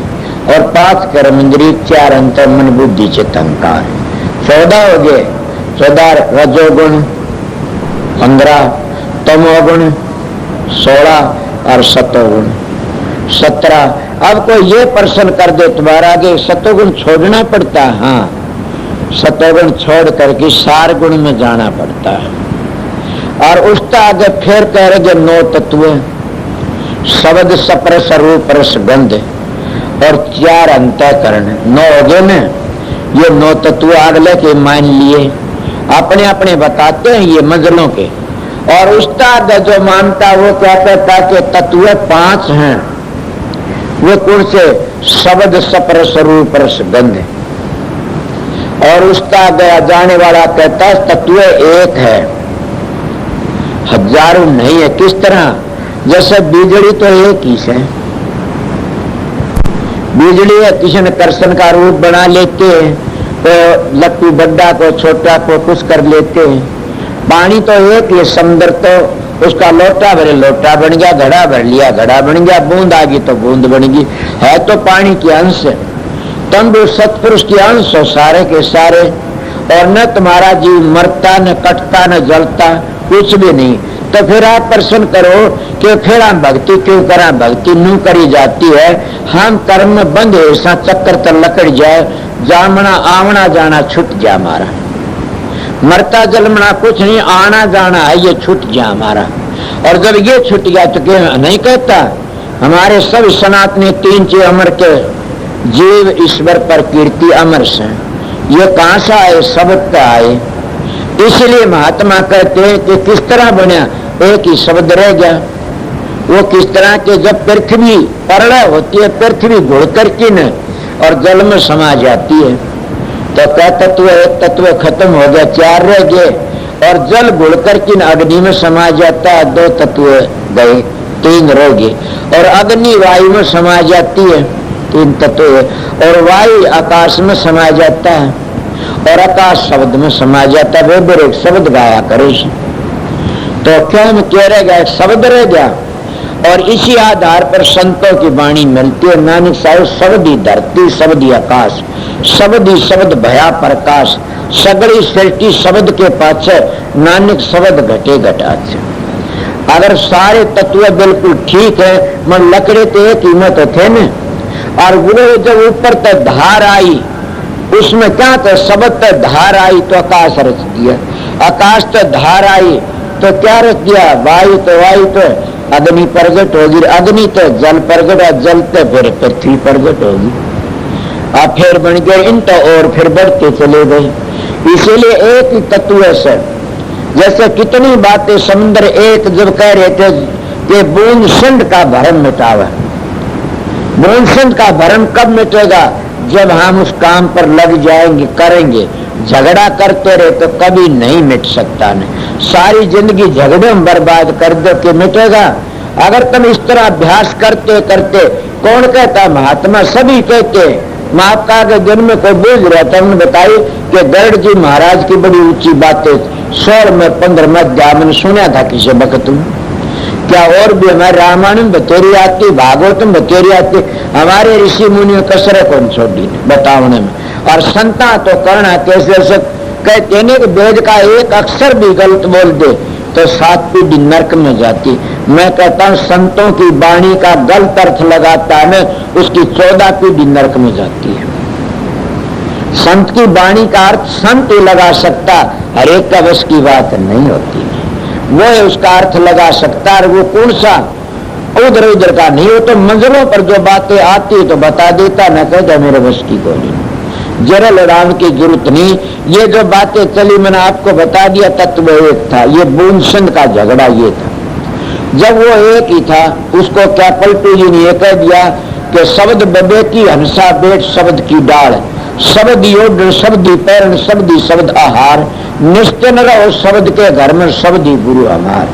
Speaker 2: और 5 कर्म इंद्री, 4 अंतर मन बुद्धि चित्त अहंकार, 14 हो गए। 14 रजोगुण, 15 तमोगुण, 16 और सतोगुण 17। अब कोई ये प्रश्न कर दे तुम्हारा आगे सतोगुण छोड़ना पड़ता है? हाँ, सतोगुण छोड़ करके 4 गुण में जाना पड़ता है। और उसका आगे फिर कह रहे 9 तत्व, शब्द, स्पर्श, रूप, रस, गंध और 4 अंतःकरण, 9 हो गए ना। ये 9 तत्व आग लेके मान लिए, अपने अपने बताते हैं ये मंजिलों के। और उसका आगे जो मानता वो क्या कहता कि तत्व 5 हैं। वो कौन से? शब्द, स्पर्श, रूप, रस, गंध। और उसका गया जाने वाला कहता है तत्व 1 है, हजारों नहीं है। किस तरह? जैसे बिजली तो एक ही है, बिजली है, किसी ने कर्षण का रूप बना लेते हैं, तो लट्टू बड्डा को छोटा को कुछ कर लेते हैं। पानी तो एक ही, समुद्र तो उसका लोटा भरे लोटा बन गया, घड़ा भर लिया घड़ा बन गया, बूंद आ गई तो बूंद बन गई, है तो पानी के अंश। तुम भी सत्पुरुष के अंश हो सारे के सारे, और न तुम्हारा जीव मरता, न कटता, न जलता, कुछ भी नहीं। तो फिर आप प्रश्न करो कि फिर हम भक्ति क्यों करा? भक्ति न्यू करी जाती है, हम कर्म में बंद है, ऐसा चक्कर तो लकड़ जाए, जामना आवना जाना छूट जा हमारा, मरता जलमना कुछ नहीं, आना जाना है ये छूट जा हमारा। और जब ये छूट गया तो क्या नहीं कहता हमारे सब सनातनी 3 चीज अमर के जीव, ईश्वर पर कीर्ति अमर से, ये कहां से आए? शब्द का आए। इसलिए महात्मा कहते हैं कि किस तरह बना? एक ही शब्द रह गया। वो किस तरह के? जब पृथ्वी प्रलय होती है, पृथ्वी घुड़ करके न और जल में समा जाती है, तो क्या तत्व? एक तत्व खत्म हो गया, 4 रह गए, और जल घुड़ करके अग्नि में समा जाता है, 2 तत्व गए, 3 रह गए। और अग्नि वायु में समा जाती है, 3 तत्व, और वायु आकाश में समा जाता है, और आकाश शब्द में समा जाता है। वे एक शब्द गाया करे, तो क्या हम कह रहे गए? शब्द रह गया। और इसी आधार पर संतों की वाणी मिलती है। नानक साहब शब्द ही धरती, शब्द ही आकाश, शब्द ही शब्द भया प्रकाश, सगड़ी सृष्टि शब्द के पाछे, नानक शब्द घटे घटाचे। अगर सारे तत्व बिल्कुल ठीक है, मन लकड़े तो एक कीमत थे न, और वो जब ऊपर तक धार आई, उसमें क्या था? शब्द तो धार आई तो आकाश रच दिया, आकाश तो धार आई तो क्या रच दिया? वायु तो अग्नि प्रगट होगी, अग्नि तो जल प्रगट, जल तो फिर पृथ्वी प्रगट होगी, अब फिर बन गए इन तो और फिर बढ़ते चले गए। इसीलिए एक ही तत्व से, जैसे कितनी बातें समुद्र एक जब कह रहे थे कि बूंद सिंध का भरम मिटावा, बूंद सिंध का भरम कब मिटेगा? जब हम उस काम पर लग जाएंगे, करेंगे। झगड़ा करते रहे तो कभी नहीं मिट सकता। नहीं, सारी जिंदगी झगड़े में बर्बाद कर दो कि मिटेगा? अगर तुम इस तरह अभ्यास करते करते, कौन कहता? महात्मा सभी कहते। महात्मा के दिन में कोई बोल रहा था, हमने बताई कि गरुड़ जी महाराज की बड़ी ऊंची बातें 16 में 15 में अध्याय में सुना था किसी वक्त क्या और भी हमारे रामायण में बतेरी आती, भागवतम बतेरी आती, हमारे ऋषि मुनियों कसर कौन छोड़ी बतावने में। और संता तो करना कैसे कहते नहीं कि वेद का एक अक्षर भी गलत बोल दे तो 7 पीढ़ी नरक में जाती। मैं कहता हूं संतों की वाणी का गलत अर्थ लगाता है उसकी 14 पीढ़ी नरक में जाती है। संत की वाणी का अर्थ संत ही लगा सकता, हर एक का बस की बात नहीं होती, वो है उसका अर्थ लगा सकता है। वो कौन सा उधर उधर का नहीं हो, तो मंजिलों पर जो बातें आती तो बता देता, न कहता मेरे बस की कोई नहीं, जरा लड़ाने की जरूरत नहीं। ये जो बातें चली मैंने आपको बता दिया, तत्व एक था, ये बूंद का झगड़ा ये था। जब वो एक ही था उसको क्या पलटू जी ने यह कह दिया कि शब्द बबे की हंसा बेट शब्द की डाल, शब्द योड शब्द ही पैरण शब्द ही शब्द आहार, निश्चय न रहो शब्द के घर में शब्द ही गुरु हमार।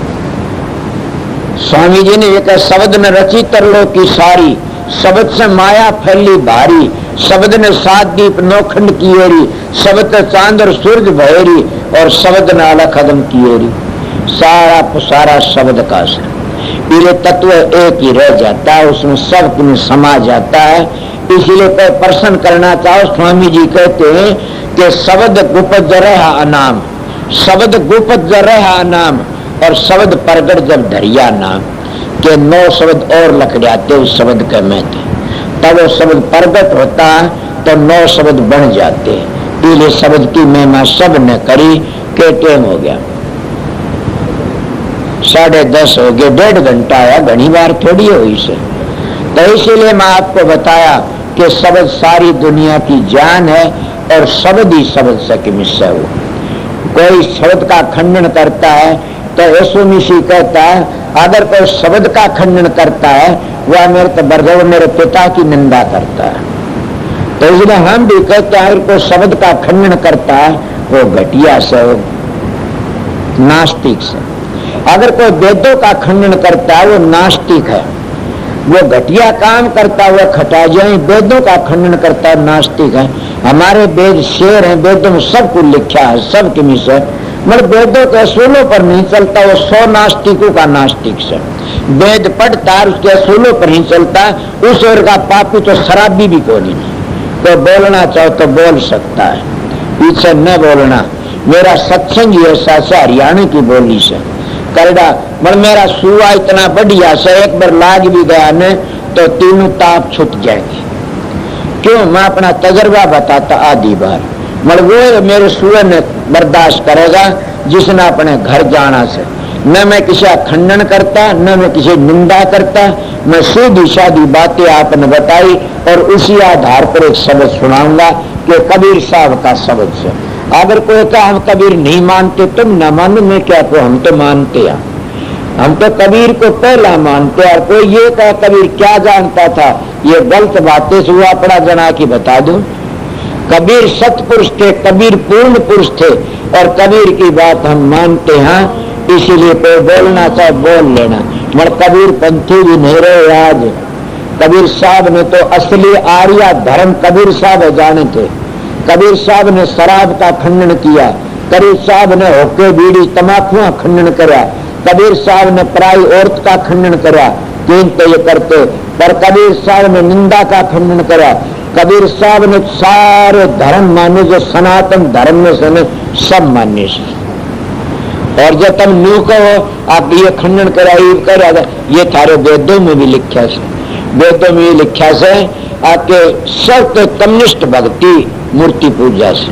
Speaker 2: स्वामी जी ने यह कहा शब्द ने रची तरलो की सारी, शब्द से माया फैली भारी, शब्द ने 7 दीप नौखंड किएरी, शब्द चांद और सूरज भयरी, और शब्द ने अलग कदम किएरी। सारा शब्द का ये तत्व एक ही रह जाता है, उसमें सब में समा जाता है। इसलिए कोई प्रश्न करना चाहो, स्वामी जी कहते हैं कि शब्द गुप्त रहा अनाम, शब्द गुप्त रहा अनाम, और शब्द प्रगट जब धरिया नाम, के 9 शब्द और लग जाते उस शब्द के में थे, तब वो शब्द प्रगट होता है तो 9 शब्द बन जाते। इसलिए शब्द की महिमा सब ने करी के टेम हो गया, 10:30 हो गए, 1.5 घंटा आया, घनी बार थोड़ी हुई से। तो इसीलिए मैं आपको बताया कि शब्द सारी दुनिया की जान है, और शब्द ही शब्द से कि मिश्र हो। कोई शब्द का खंडन करता है तो यीशु मसीह कहता है अगर कोई शब्द का खंडन करता है वह मेरे तो बरगव मेरे पिता की निंदा करता है। तो इसलिए हम भी कहते हैं अगर कोई शब्द का खंडन करता है वो घटिया से, नास्तिक से। अगर कोई वेदों का खंडन करता है वो नास्तिक है, वो घटिया काम करता है, वो खटा जाए। वेदों का खंडन करता है नास्तिक है। हमारे वेद शेर हैं, वेदों में सब कुछ लिखा है, सब के मिश्र, मगर वेदों के असूलों पर नहीं चलता, वो 100 नास्तिकों का नास्तिक से। वेद पढ़ता है उसके असूलों पर नहीं चलता, उस ओर का पापी तो शराबी भी कोई नहीं। तो बोलना चाहो तो बोल सकता है, पीछे न बोलना। मेरा सत्संग ही ऐसा से हरियाणा की बोली से करड़ा, मगर मेरा सुआ इतना बढ़िया से एक बार लाग भी गया ने तो तीनों ताप छुट जाएगी। क्यों? मैं अपना तजर्बा बताता आधी बार, मगर वो मेरे सुए ने बर्दाश्त करेगा जिसने अपने घर जाना से। न मैं किसी का खंडन करता, न मैं किसी निंदा करता, मैं सीधी सादी बातें आपने बताई और उसी आधार पर एक शब्द सुनाऊंगा कि कबीर साहब का शब्द से। अगर कोई कहा हम कबीर नहीं मानते, तुम न मानो, मैं क्या कहूं, हम तो मानते हैं, हम तो कबीर को पहला मानते। और कोई ये कहा कबीर क्या जानता था, ये गलत बातें से हुआ पड़ा जना की बता दो। कबीर सतपुरुष थे, कबीर पूर्ण पुरुष थे, और कबीर की बात हम मानते हैं। इसीलिए कोई बोलना चाहे बोल लेना, मगर कबीर पंथी भी नहीं रहे आज। कबीर साहब ने तो असली आर्या धर्म कबीर साहब जाने थे। कबीर साहब ने शराब का खंडन किया, कबीर साहब ने होके बीड़ी तमाकू का खंडन करा, कबीर साहब ने पराई औरत का खंडन करा, तीन तो ये करते, पर कबीर साहब ने निंदा का खंडन करा। कबीर साहब ने सारे धर्म माने जो सनातन धर्म में से सब मान्य से। और जब तुम न्यू कहो आप ये खंडन करा, ये थारे वेदों में भी लिखा से, वेदों में लिखा से आपके सब कम्युनिस्ट भक्ति मूर्ति पूजा से।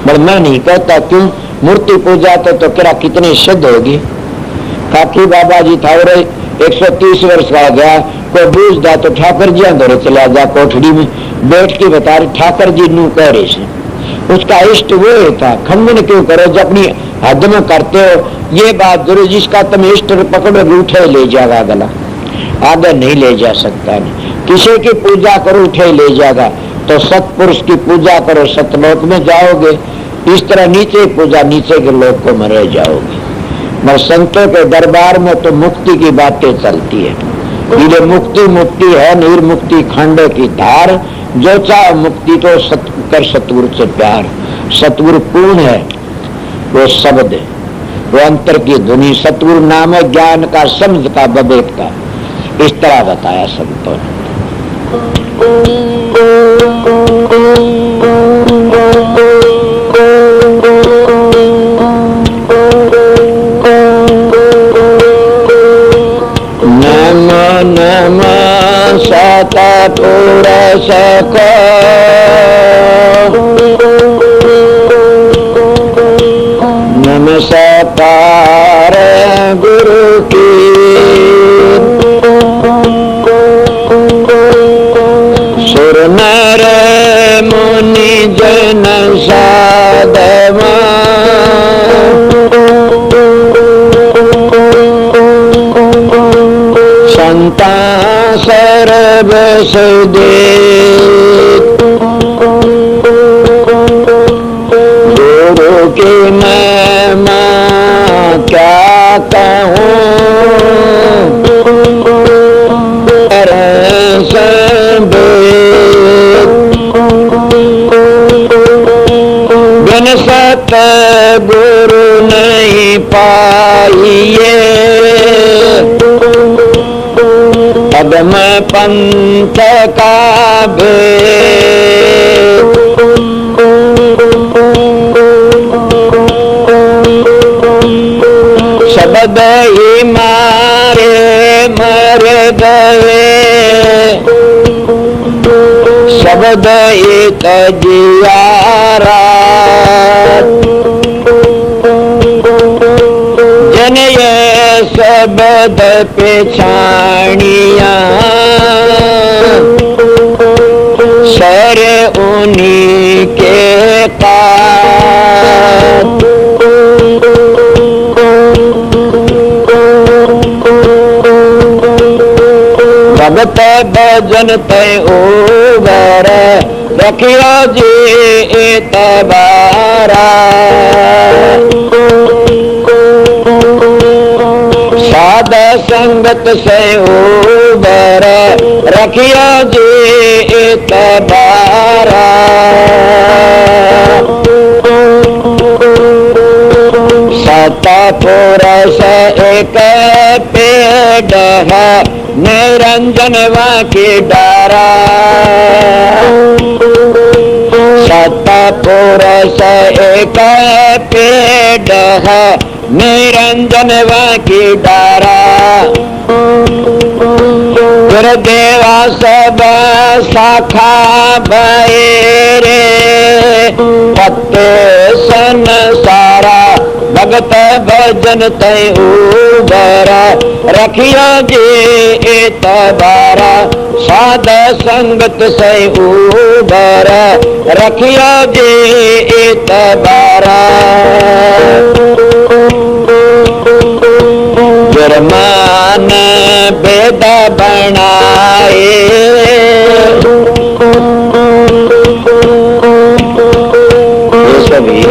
Speaker 2: पर मैं नहीं कहता, क्यों? मूर्ति पूजा तो क्या कितनी सिद्ध होगी। ठाकुर बाबा जी था 130 वर्ष का गया, कोई बूझदा तो ठाकर जी अंदर चला जा कोठड़ी में बैठ के बता रहे ठाकर जी नू कह रहे से। उसका इष्ट वो था, खंडन क्यों करो जब अपनी हद में करते हो। ये बात जरूर, जिसका तुम इष्ट पकड़ोगे उठे ले जाएगा गला, आगे नहीं ले जा सकता। नहीं किसी की पूजा करो उठे ले जाएगा। तो सतपुरुष की पूजा करो सतलोक में जाओगे, इस तरह नीचे पूजा नीचे के लोक को मरे जाओगे। मगर संतों के दरबार में तो मुक्ति की बातें चलती है। ये मुक्ति मुक्ति है, निर्मुक्ति खंड की धार, जो चाहे मुक्ति तो कर सतगुरु से प्यार। सतगुरु पूर्ण है, वो शब्द है। वो अंतर की धुनी सतगुरु नाम है, ज्ञान का, समझ का, विवेक का। इस तरह बताया संतों ने। सता पुरुष को नमस्कार गुरु की, सुर नर मुनि जन साधवा, संता सर्व सुदे, गुरु की महिमा क्या कहूँ, बिन सत गुरु नहीं पाइए, पद्म पंथ का भेद, शब्द ही मारे मर गए, शब्द ही तजियारा, जन ये शब्द पेछानिया, सर उन्हीं के पास, भगत भजन तय उबर, रखियो जी तबारा, साध संगत से उबर, रखियो जी तबारा, सता पुरुष एक पेड़ है, निरंजन वाकी डारा, सता पुरुष एक पेड़ है, निरंजन वाकी डारा, गुरुदेवा सब शाखा भैरे, पत्ते सन सारा, भगत भजन तय उबरा, रखियो जी तबारा, साध संगत से उबरा, रखियो जी तबारा, जुर्मान वेद बनाए, ये सभी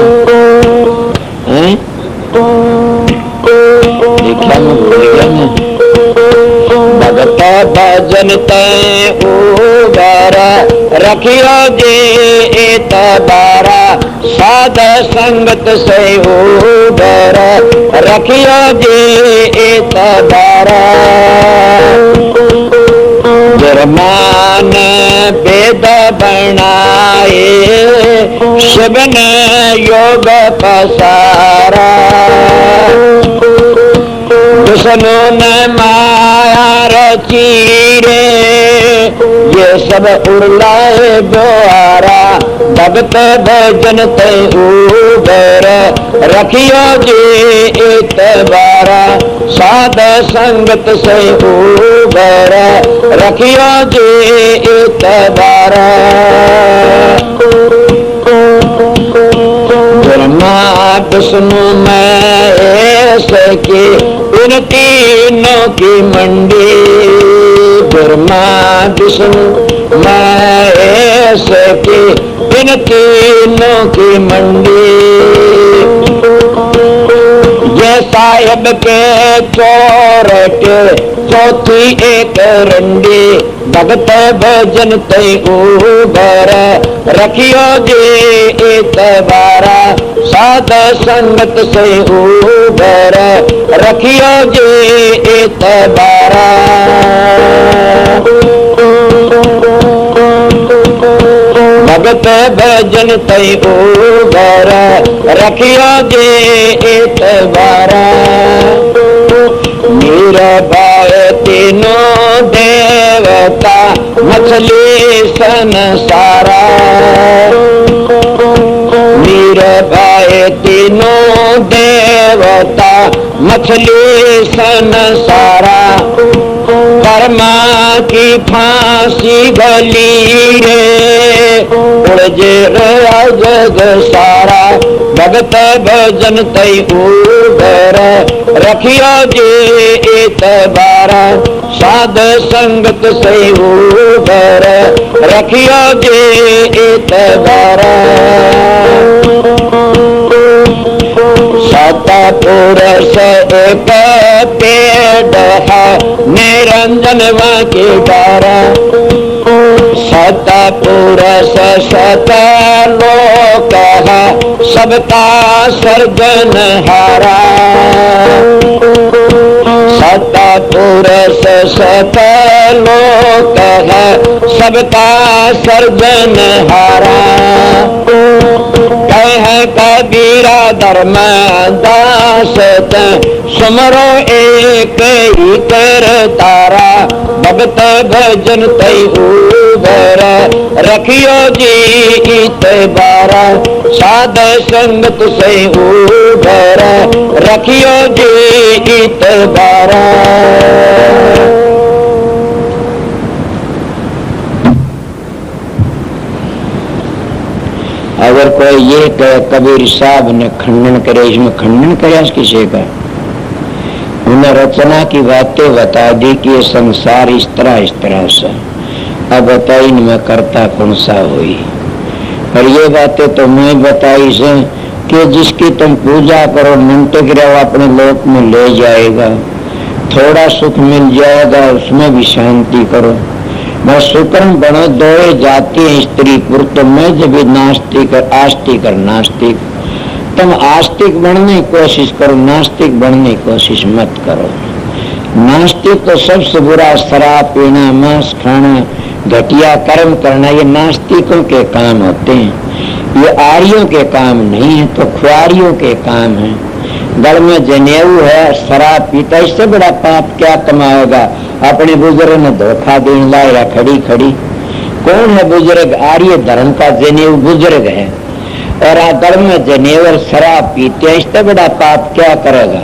Speaker 2: लिखा में भूल गया मैं। भगत भजन तय उबरा, रखियो जी तबारा, साध संगत से उबरा, रखियो जी तबारा, जुर्मान वेद बनाए, शिव ने योग पसारा, दुश्मनों ने माया रचीरे, ये सब उड़लाए द्वारा, भगत भजन तय उबर, रखियो जी तबारा, साध संगत से उबर, रखियो जी तबारा, ब्रह्मा विष्णु महेश की इन तीनों की मंडी, ब्रह्मा विष्णु महेश की इन तीनों की मंडी, ये साहेब के चौरट चौथी एक रंडी, भगत भजन तय उबर, रखियो जी तबारा, साध संगत से उबर रखियो जे एतबारा। भगत भजन तय उबर रखियो जे एतबारा। मीराबाई तीनों देवता मछली संसारा। मीराबाई तीनों देवता मछली संसारा। कर्मा की फांसी गली रे उड़ जे जग सारा। भगत भजन तय उबर रखियो जे एतबारा। साध संगत से उबर रखियो जे एतबारा। सतपुरुष एक पेड़ है निरंजन के डारा। सतपुरुष सतलोक है सबका सर्जनहारा। सतपुरुष सतलोक है सबका सर्जनहारा। कह कबीरा धर्मदास सुमरो एक ही कर तारा। भगत भजन तय उबर रखियो जी एतबारा। साध संगत से उबर रखियो जी एतबारा। अगर कोई ये कहे कबीर साहब ने खंडन करे, इसमें खंडन करे किसी का? उन्हें रचना की बातें बता दी कि ये संसार इस तरह से। अब बताई मैं करता कौन सा हुई। और ये बातें तो मैं बताई से कि जिसकी तुम पूजा करो मिनटों की रहो अपने लोक में ले जाएगा। थोड़ा सुख मिल जाएगा उसमें भी शांति करो। बस शुक्रम बनो दौड़े जाती है स्त्री पुरुष। तो मैं जब नास्तिक आस्तिक और नास्तिक, तुम आस्तिक बनने की कोशिश करो, नास्तिक बनने की कोशिश मत करो। नास्तिक तो सबसे बुरा शराब पीना, मांस खाना, घटिया कर्म करना, ये नास्तिकों के काम होते हैं। ये आर्यों के काम नहीं है, तो खुआरियों के काम है। गल में जनेऊ है, शराब पीता, इससे बड़ा पाप क्या कमाएगा? अपने बुजुर्ग ने धोखा देने लाया खड़ी खड़ी। कौन है बुजुर्ग? आर्य धर्म का जनेऊ बुजुर्ग है। और गल में जनेऊ और शराब पीते, इससे बड़ा पाप क्या करेगा?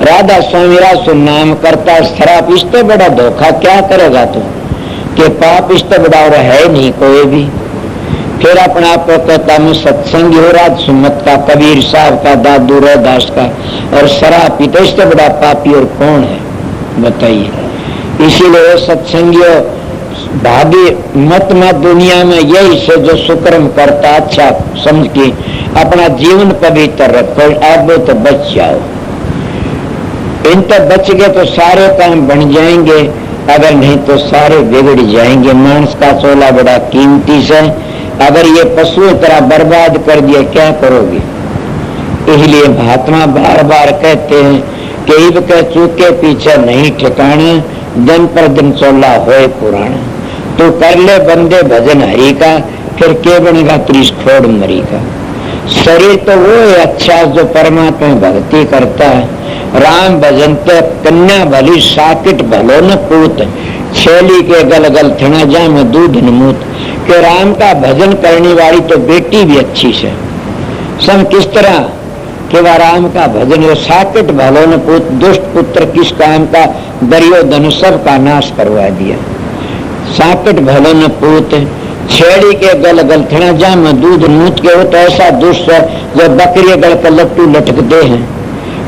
Speaker 2: राधा स्वामी रासु नाम करता शराब, इससे बड़ा धोखा क्या करेगा? तो कि पाप इससे बड़ा और है नहीं कोई भी। फिर अपना आप कहता मैं सत्संगी हो राज सुमत का, कबीर साहब का, दादू रैदास का, और शराब पीते, इससे बड़ा पापी और कौन है बताइए? इसीलिए सत्संगियों भागी मत दुनिया में यही से जो शुक्रम करता अच्छा समझ के अपना जीवन पवित्र रखो। अब तो बच जाओ। इन तक बच गए तो सारे काम बन जाएंगे, अगर नहीं तो सारे बिगड़ जाएंगे। मांस का चोला बड़ा कीमती से, अगर ये पशु तरह बर्बाद कर दिया क्या करोगे? इसलिए महात्मा बार बार कहते हैं कि इब के चूके पीछे नहीं ठिकाना, दिन पर दिन चोला होए पुराना। तो कर ले बंदे भजन हरि का, फिर के बनेगा त्रिश खोड़ मरी का। शरीर तो वो है अच्छा जो परमात्मा भक्ति करता है। राम भजनते कन्या भली साकिट भलो न पूत, छेली के गल गल थना जा में दूध न मूत। कि राम का भजन करने वाली तो बेटी भी अच्छी से सब किस तरह कि वह राम का भजन, वो साकिट भलो न पूत, दुष्ट पुत्र किस काम का, दुर्योधन सब का नाश करवा दिया। साकिट भलो न पूत, छेड़ी के गल गल थना जा में दूध मूत के, वो तो ऐसा दुष्ट है जो बकरी गल का लट्टू लटकते हैं,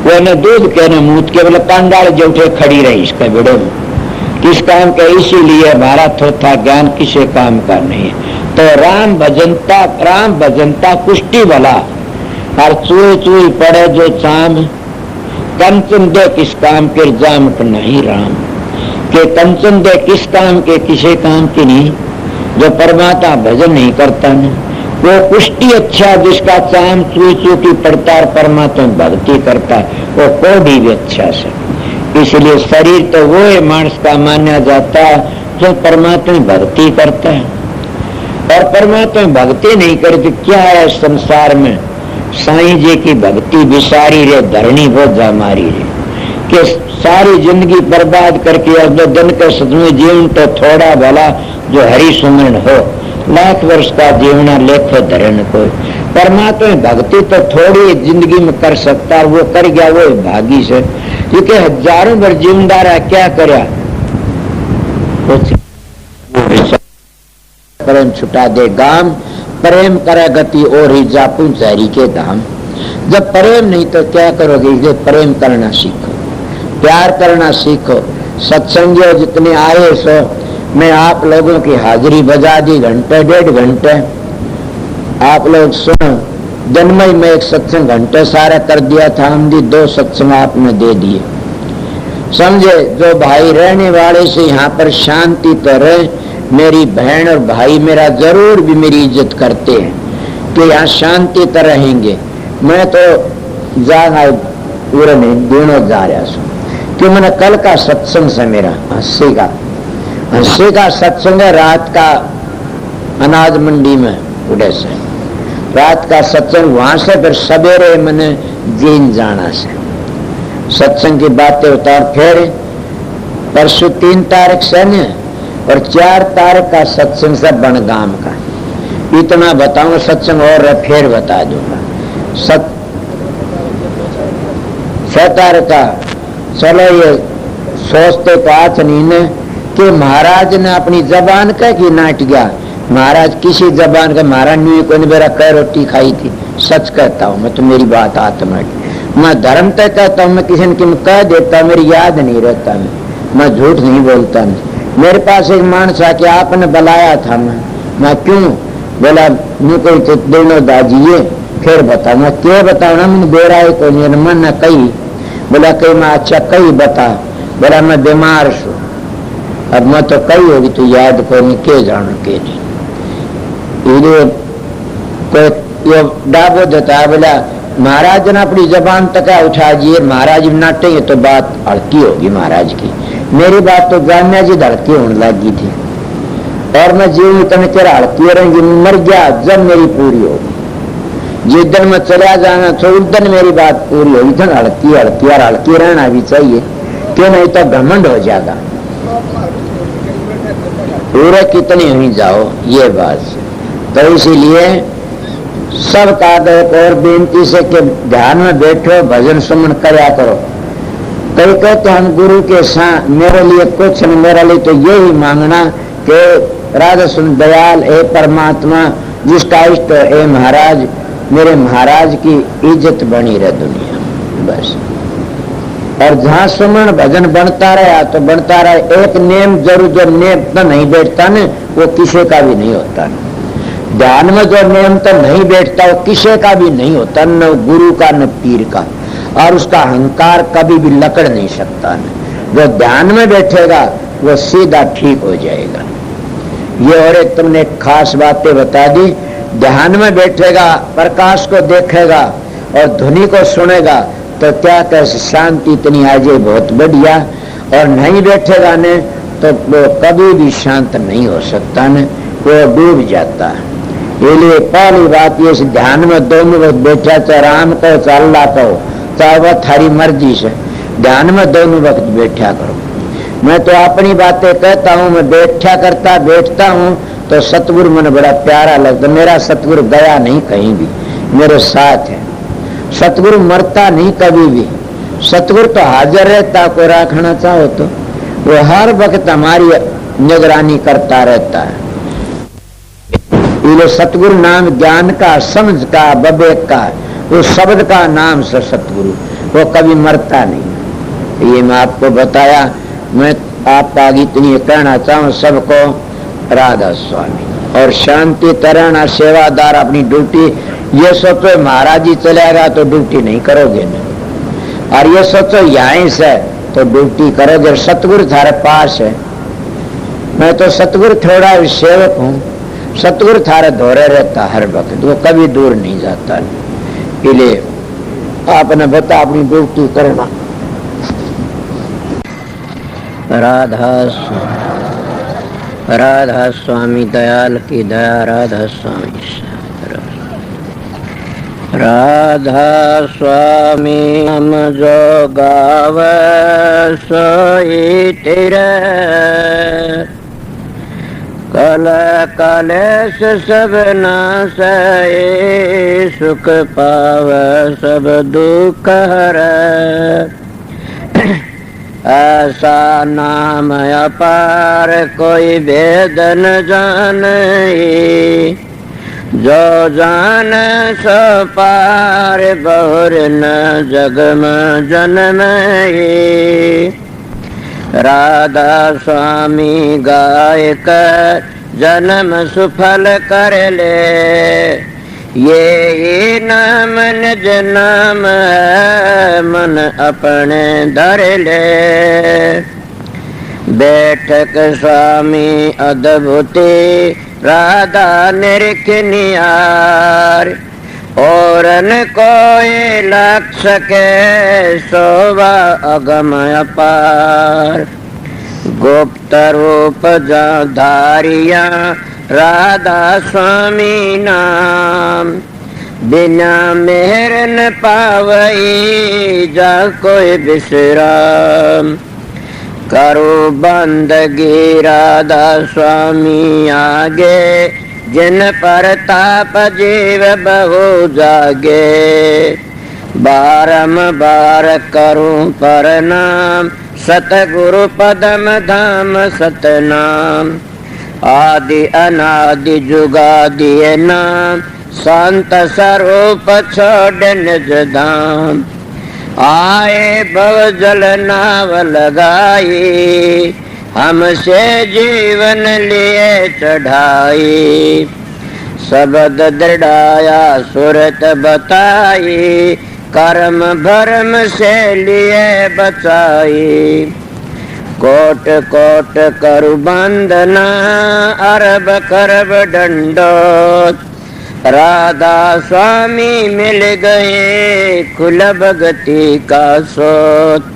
Speaker 2: वो न दूध के न मूत के, बोले कांडाल जो उठे खड़ी रही इसका बेड़ो में किस काम का। इसीलिए भारत होता ज्ञान किसी काम का नहीं है। तो राम भजनता कुष्टी भला, और चूई चूई पड़े जो चाम, कंचन दे किस काम के जाम नहीं राम। के कंचन दे किस काम के, किसी काम के नहीं। जो परमात्मा भजन नहीं करता न, वो पुष्टि अच्छा जिसका चाम चू चू की पड़तार परमात्मा भक्ति करता है, वो कोई भी अच्छा से। इसलिए शरीर तो वो है मानस का माना जाता है जो परमात्मा भक्ति करता है। और परमात्मा भक्ति नहीं करे तो क्या है संसार में? साईं जी की भक्ति विसारी रे, धरणी बहुत जामारी रे, कि सारी जिंदगी बर्बाद करके और दो दिन के सदमें जीवन तो थोड़ा भला जो हरि सुमरण हो, लाख वर्ष का जीवना लेखो धरण कोई। परमात्मा भक्ति तो थोड़ी जिंदगी में कर सकता, वो कर गया वो भागी से, क्योंकि हजारों बार जीवनदारा क्या करया, प्रेम छुटा दे गाम, प्रेम करे गति और ही जापुन शहरी के धाम। जब प्रेम नहीं तो क्या करोगे? इसलिए प्रेम करना सीखो, प्यार करना सीखो। सत्संगियों जितने आए सो मैं आप लोगों की हाजिरी बजा दी, घंटे 1.5 घंटे आप लोग सुनो। जन्मई में एक सत्संग घंटे सारा कर दिया था, हम भी 2 सत्संग आपने दे दिए। समझे? जो भाई रहने वाले से यहाँ पर शांति तो रहे, मेरी बहन और भाई मेरा जरूर भी मेरी इज्जत करते हैं कि यहाँ शांति तो रहेंगे। मैं तो जाना पूरे नहीं दोनों जा रहा हूँ कि मैंने कल का सत्संग से मेरा 80 का सत्संग है, रात का अनाज मंडी में उड़े से रात का सत्संग, वहां से फिर सवेरे मैंने जीन जाना से सत्संग की बातें उतार। फिर परसों 3 तारीख से और 4 तारीख का सत्संग से बनगाम का। इतना बताऊं सत्संग और फिर बता दूंगा। 6 तारीख का चलो ये सोचते तो आज नहीं कि महाराज ने अपनी जबान का कि नाट गया। महाराज किसी जबान का महाराज ने को मेरा कई रोटी खाई थी, सच कहता हूँ मैं, तो मेरी बात आत्मा की। मैं धर्म तय कहता हूँ, मैं किसी ने कह देता मेरी याद नहीं रहता, मैं झूठ नहीं बोलता। मेरे पास एक मानस आके आपने बुलाया था, मैं क्यों बोला मैं कोई तो दोनों दाजिए फिर बताऊ। मैं क्या बताऊ ना, मैंने दे रहा है को नहीं मन न कही। बोला कही मैं अच्छा कही बता। बोला मैं बीमार छू, अब मैं तो कही होगी तो याद को नहीं के जान के नहीं। कोई ये डाबो देता है। बोला महाराज ने अपनी जबान तक उठा दिए, महाराज नाटेंगे तो बात हड़की होगी महाराज की। मेरी बात तो जामिया जी धड़की होने लगी थी और मैं जीव इतने तेरा हड़की रहेंगी, मर गया जब मेरी पूरी होगी। जिस दिन मैं चला जाना तो उस दिन मेरी बात पूरी होगी। तो हड़की हड़की और हड़की रहना भी चाहिए, क्यों नहीं तो घमंड हो जाएगा। पूरे कितने ही जाओ ये बात। तो इसीलिए सब का एक और बेनती से कि ध्यान में बैठो, भजन सुमन करया करो। कई कहते हम गुरु के साथ मेरे लिए कुछ नहीं, मेरे लिए तो यही मांगना कि राधा सुन दयाल ए परमात्मा जिसका इष्ट ए महाराज, मेरे महाराज की इज्जत बनी रहे दुनिया बस। और जहाँ सुमन भजन बनता रहा तो बनता रहा। एक नेम जरूर, जो नेम तो नहीं बैठता न वो किसी का भी नहीं होता। ध्यान में जो नियम तो नहीं बैठता वो किसी का भी नहीं होता, न गुरु का न पीर का, और उसका अहंकार कभी भी लकड़ नहीं सकता। न जो ध्यान में बैठेगा वो सीधा ठीक हो जाएगा। ये और एक तुमने खास बातें बता दी। ध्यान में बैठेगा, प्रकाश को देखेगा और ध्वनि को सुनेगा तो क्या कैसे शांति इतनी आ जाए, बहुत बढ़िया। और नहीं बैठेगा न तो वो कभी भी शांत नहीं हो सकता, न वो डूब जाता है। इसलिए पहली बात ये ध्यान में दोनों वक्त बैठा, चाहे राम कहो चाहे अल्लाह कहो, चाहे वह थारी मर्जी से, ध्यान में दोनों वक्त बैठा करो। मैं तो अपनी बातें कहता हूँ, मैं बैठता हूँ तो सतगुरु मन बड़ा प्यारा लगता। मेरा सतगुरु गया नहीं कहीं भी, मेरे साथ है। सतगुरु मरता नहीं कभी भी, सतगुरु तो हाजिर रहता। को रखना चाहो तो वो हर वक्त हमारी निगरानी करता रहता है। ये सतगुरु नाम ज्ञान का, समझ का, विवेक का, वो शब्द का नाम से सतगुरु, वो कभी मरता नहीं। ये मैं आपको बताया। मैं आप आगे इतनी कहना चाहूँ सबको, राधा स्वामी और शांति तरह सेवादार अपनी ड्यूटी। ये सोचो महाराज जी चलेगा तो ड्यूटी नहीं करोगे न, और ये सोचो यहीं से तो ड्यूटी करोगे। सतगुरु थारे पास है। मैं तो सतगुरु थोड़ा सेवक हूँ, सतगुरु थारे धोरे रहता हर वक्त, वो कभी दूर नहीं जाता। इसलिए आपने बता अपनी ड्यूटी करना। राधा स्वामी दयाल की दया, राधा स्वामी राधा स्वामी हम जो गाव सोई तेरे, कल कलेश सब नासै, सुख पाव सब दुख हरै। ऐसा नाम अपार कोई भेद न जाने, जो जान सो पार बहुर न जग में जन्मे। राधा स्वामी गाय कर जन्म सुफल कर ले, ये नाम निज नाम है मन अपने धर ले। बैठक स्वामी अद्भुति राधा निरख नियार, और न कोई लक्ष के शोभा अगम अपार। गुप्त रूप जा धारिया राधा स्वामी नाम, बिना मेहर न पावई जा कोई विश्राम। करो बंदगी राधा स्वामी आगे, जिन पर ताप जीव बहु जागे। बारंबार करूं प्रणाम, सतगुरु पदम धाम सतनाम। आदि अनादि जुगादि नाम, संत स्वरूप छोड़ निज धाम। आए भव जल नाव लगाई, हमसे जीवन लिए चढ़ाई। शब्द दृढ़ाया सुरत बताई, कर्म भरम से लिए बचाई। कोट कोट करु बंदना, अरब करब दंडोत। राधा स्वामी मिल गए खुल भगति का सोत।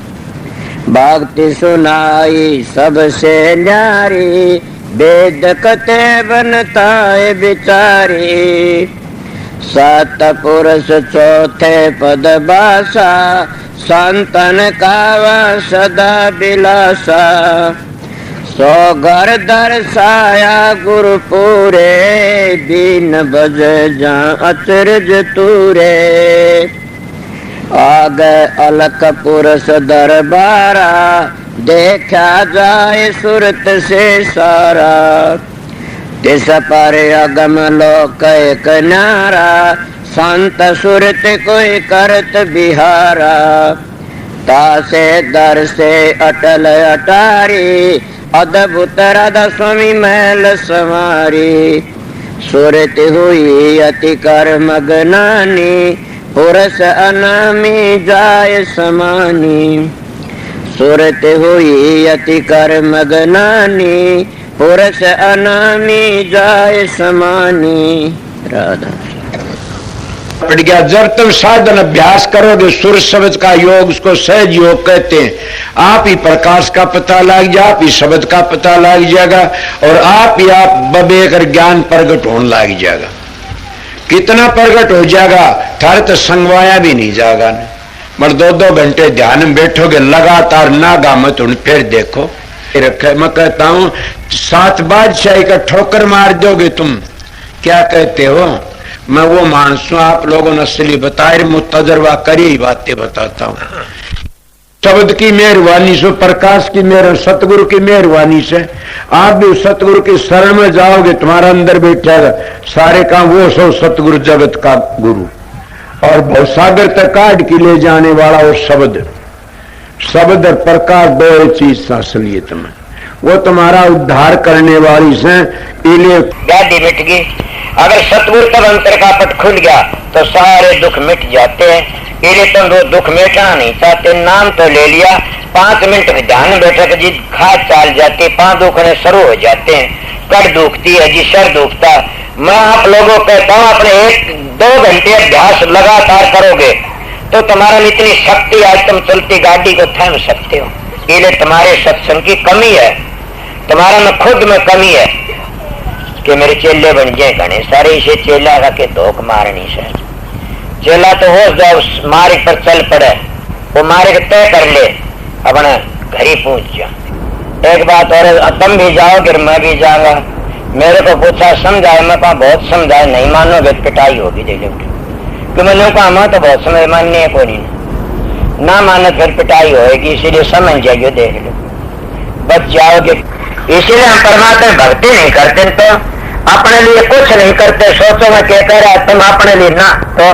Speaker 2: भक्ति सुनाई सबसे न्यारी, वेद कते बनता है बिचारी। सात पुरुष चौथे पद बासा, संतन कावा सदा बिलासा। सो घर दर्शाया गुरु पूरे, दीन बज जा अचरज तूरे। आगे अलख पुरुष दरबारा, देखा जाए सुरत से सारा। तिस पर अगम लोक एक न्यारा, संत सुरत कोई करत बिहारा। तासे दर से अटल अटारी, अद्भुत राधा स्वामी महल संवारी। सुरत हुई अति कर मगनानी, पुरुष अनामी जाय समानी। सुरत हुई अति कर मगनानी, पुरुष अनामी जाय समानी। राधा
Speaker 3: पड़ गया। जब तुम साधन अभ्यास करोगे, सुर शब्द का योग, उसको सहज योग कहते हैं। आप ही प्रकाश का पता लग जाए, आप ही शब्द का पता लग जाएगा, और आप ही आप बबेकर ज्ञान प्रकट होने लग जाएगा। कितना प्रकट हो जाएगा, थारे तो संगवाया भी नहीं जाएगा। मगर 2-2 घंटे ध्यान में बैठोगे लगातार, नागा मत उन फिर देखो रखे। मैं कहता हूं 7 बादशाही का ठोकर मार दोगे तुम। क्या कहते हो? मैं वो मानस हूं, आप लोगों ने असली बताए, मुझ तजर्बा करी ही बातें बताता हूं। शब्द की मेहरबानी से, प्रकाश की मेहर, सतगुरु की मेहरबानी से आप भी सतगुरु की शरण में जाओगे, तुम्हारा अंदर बैठेगा सारे काम। वो सो सतगुरु जगत का गुरु, और भवसागर तक काट के ले जाने वाला वो शब्द। शब्द और प्रकाश दो चीज असलियत में, वो तुम्हारा उद्धार करने वाली से। इले
Speaker 2: व्याधि मिट गई। अगर सतगुरु तब अंतर का पट खुल गया तो सारे दुख मिट जाते हैं। इले तुम वो दुख मिटाना नहीं चाहते, नाम तो ले लिया, 5 मिनट ध्यान बैठक जी खाद चाल जाते, 5 दुख शुरू हो जाते हैं।
Speaker 4: कड़ दुखती है जी, सर दुखता। मैं आप लोगों को कहता हूं अपने 1-2 घंटे अभ्यास लगातार करोगे तो तुम्हारा इतनी शक्ति, आज तुम चलती गाड़ी को थाम सकते हो। इसलिए तुम्हारे सत्संग की कमी है, तुम्हारा में खुद में कमी है कि मेरे चेले बन जाए घने सारे। इसे चेला का के धोख मारनी से चेला तो हो जाओ, मार्ग पर चल पड़े, वो मार्ग तय कर ले, अपना घर ही पहुंच जाओ। एक बात और, तुम भी जाओगे मैं भी जाऊंगा। मेरे को पूछा समझाए, मैं कहा बहुत समझाए, नहीं मानोगे पिटाई होगी दे लो। कि मैंने कहा मैं तो बहुत समझ मानने को नहीं, ना मानो फिर पिटाई होगी, इसीलिए समझ जाइए, देख लो बच जाओगे। इसीलिए हम परमात्मा भक्ति नहीं करते तो अपने लिए कुछ नहीं करते। सोचो मैं क्या कह रहा है, तुम अपने लिए ना तो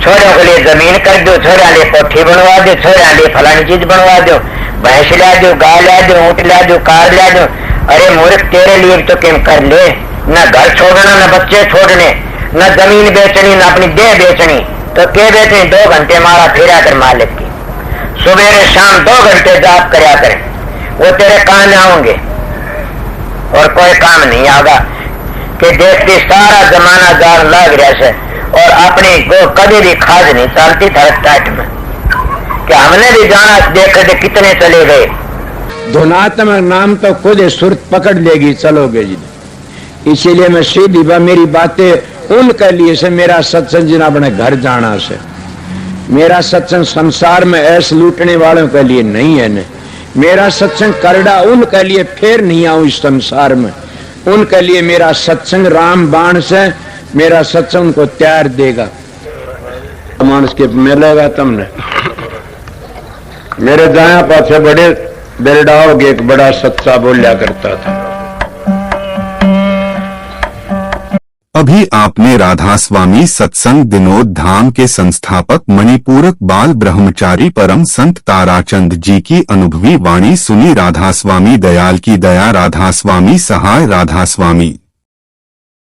Speaker 4: छोरों के लिए जमीन कर दो, छोरा लिए कोठी बनवा दो, छोरा लिए फलानी चीज बनवा दो, भैंस ला दो, गाय ला दो, ऊँट ला दो, कार ला दो। अरे मूर्ख, तेरे लिए तो क्या कर ले, न घर छोड़ना, न बच्चे छोड़ने, न जमीन बेचनी, न अपनी देह बेचनी, तो क्या बेचनी? 2 घंटे मारा फिरा कर मालिक की, सुबह शाम 2 घंटे जाप करया करें, वो तेरे काम आएंगे और कोई काम नहीं आगा। कि देखती सारा जमाना जान लग रहा से और अपनी को कभी भी खाज नहीं चलती था टाइट में, कि हमने भी जाना देख कर कितने चले गए।
Speaker 2: धुनात्मक नाम तो खुद सुरत पकड़ लेगी, चलोगे जी। इसीलिए मैं सीधी मेरी बातें उनके लिए से, मेरा सत्संग जिन अपने घर जाना से, मेरा सत्संग संसार में ऐसे लूटने वालों के लिए नहीं है न। मेरा सत्संग करड़ा उनके लिए फिर नहीं आऊं इस संसार में, उनके लिए मेरा सत्संग राम बाण से, मेरा सत्संग उनको तैयार देगा। मानस के मिलेगा तुमने मेरे दाया पाछे बड़े बेलडाओगे, एक बड़ा सच्चा बोलिया करता था।
Speaker 1: अभी आपने राधा स्वामी सत्संग दिनोद धाम के संस्थापक मणिपूरक बाल ब्रह्मचारी परम संत ताराचंद जी की अनुभवी वाणी सुनी। राधा स्वामी दयाल की दया, राधा स्वामी सहाय, राधा स्वामी।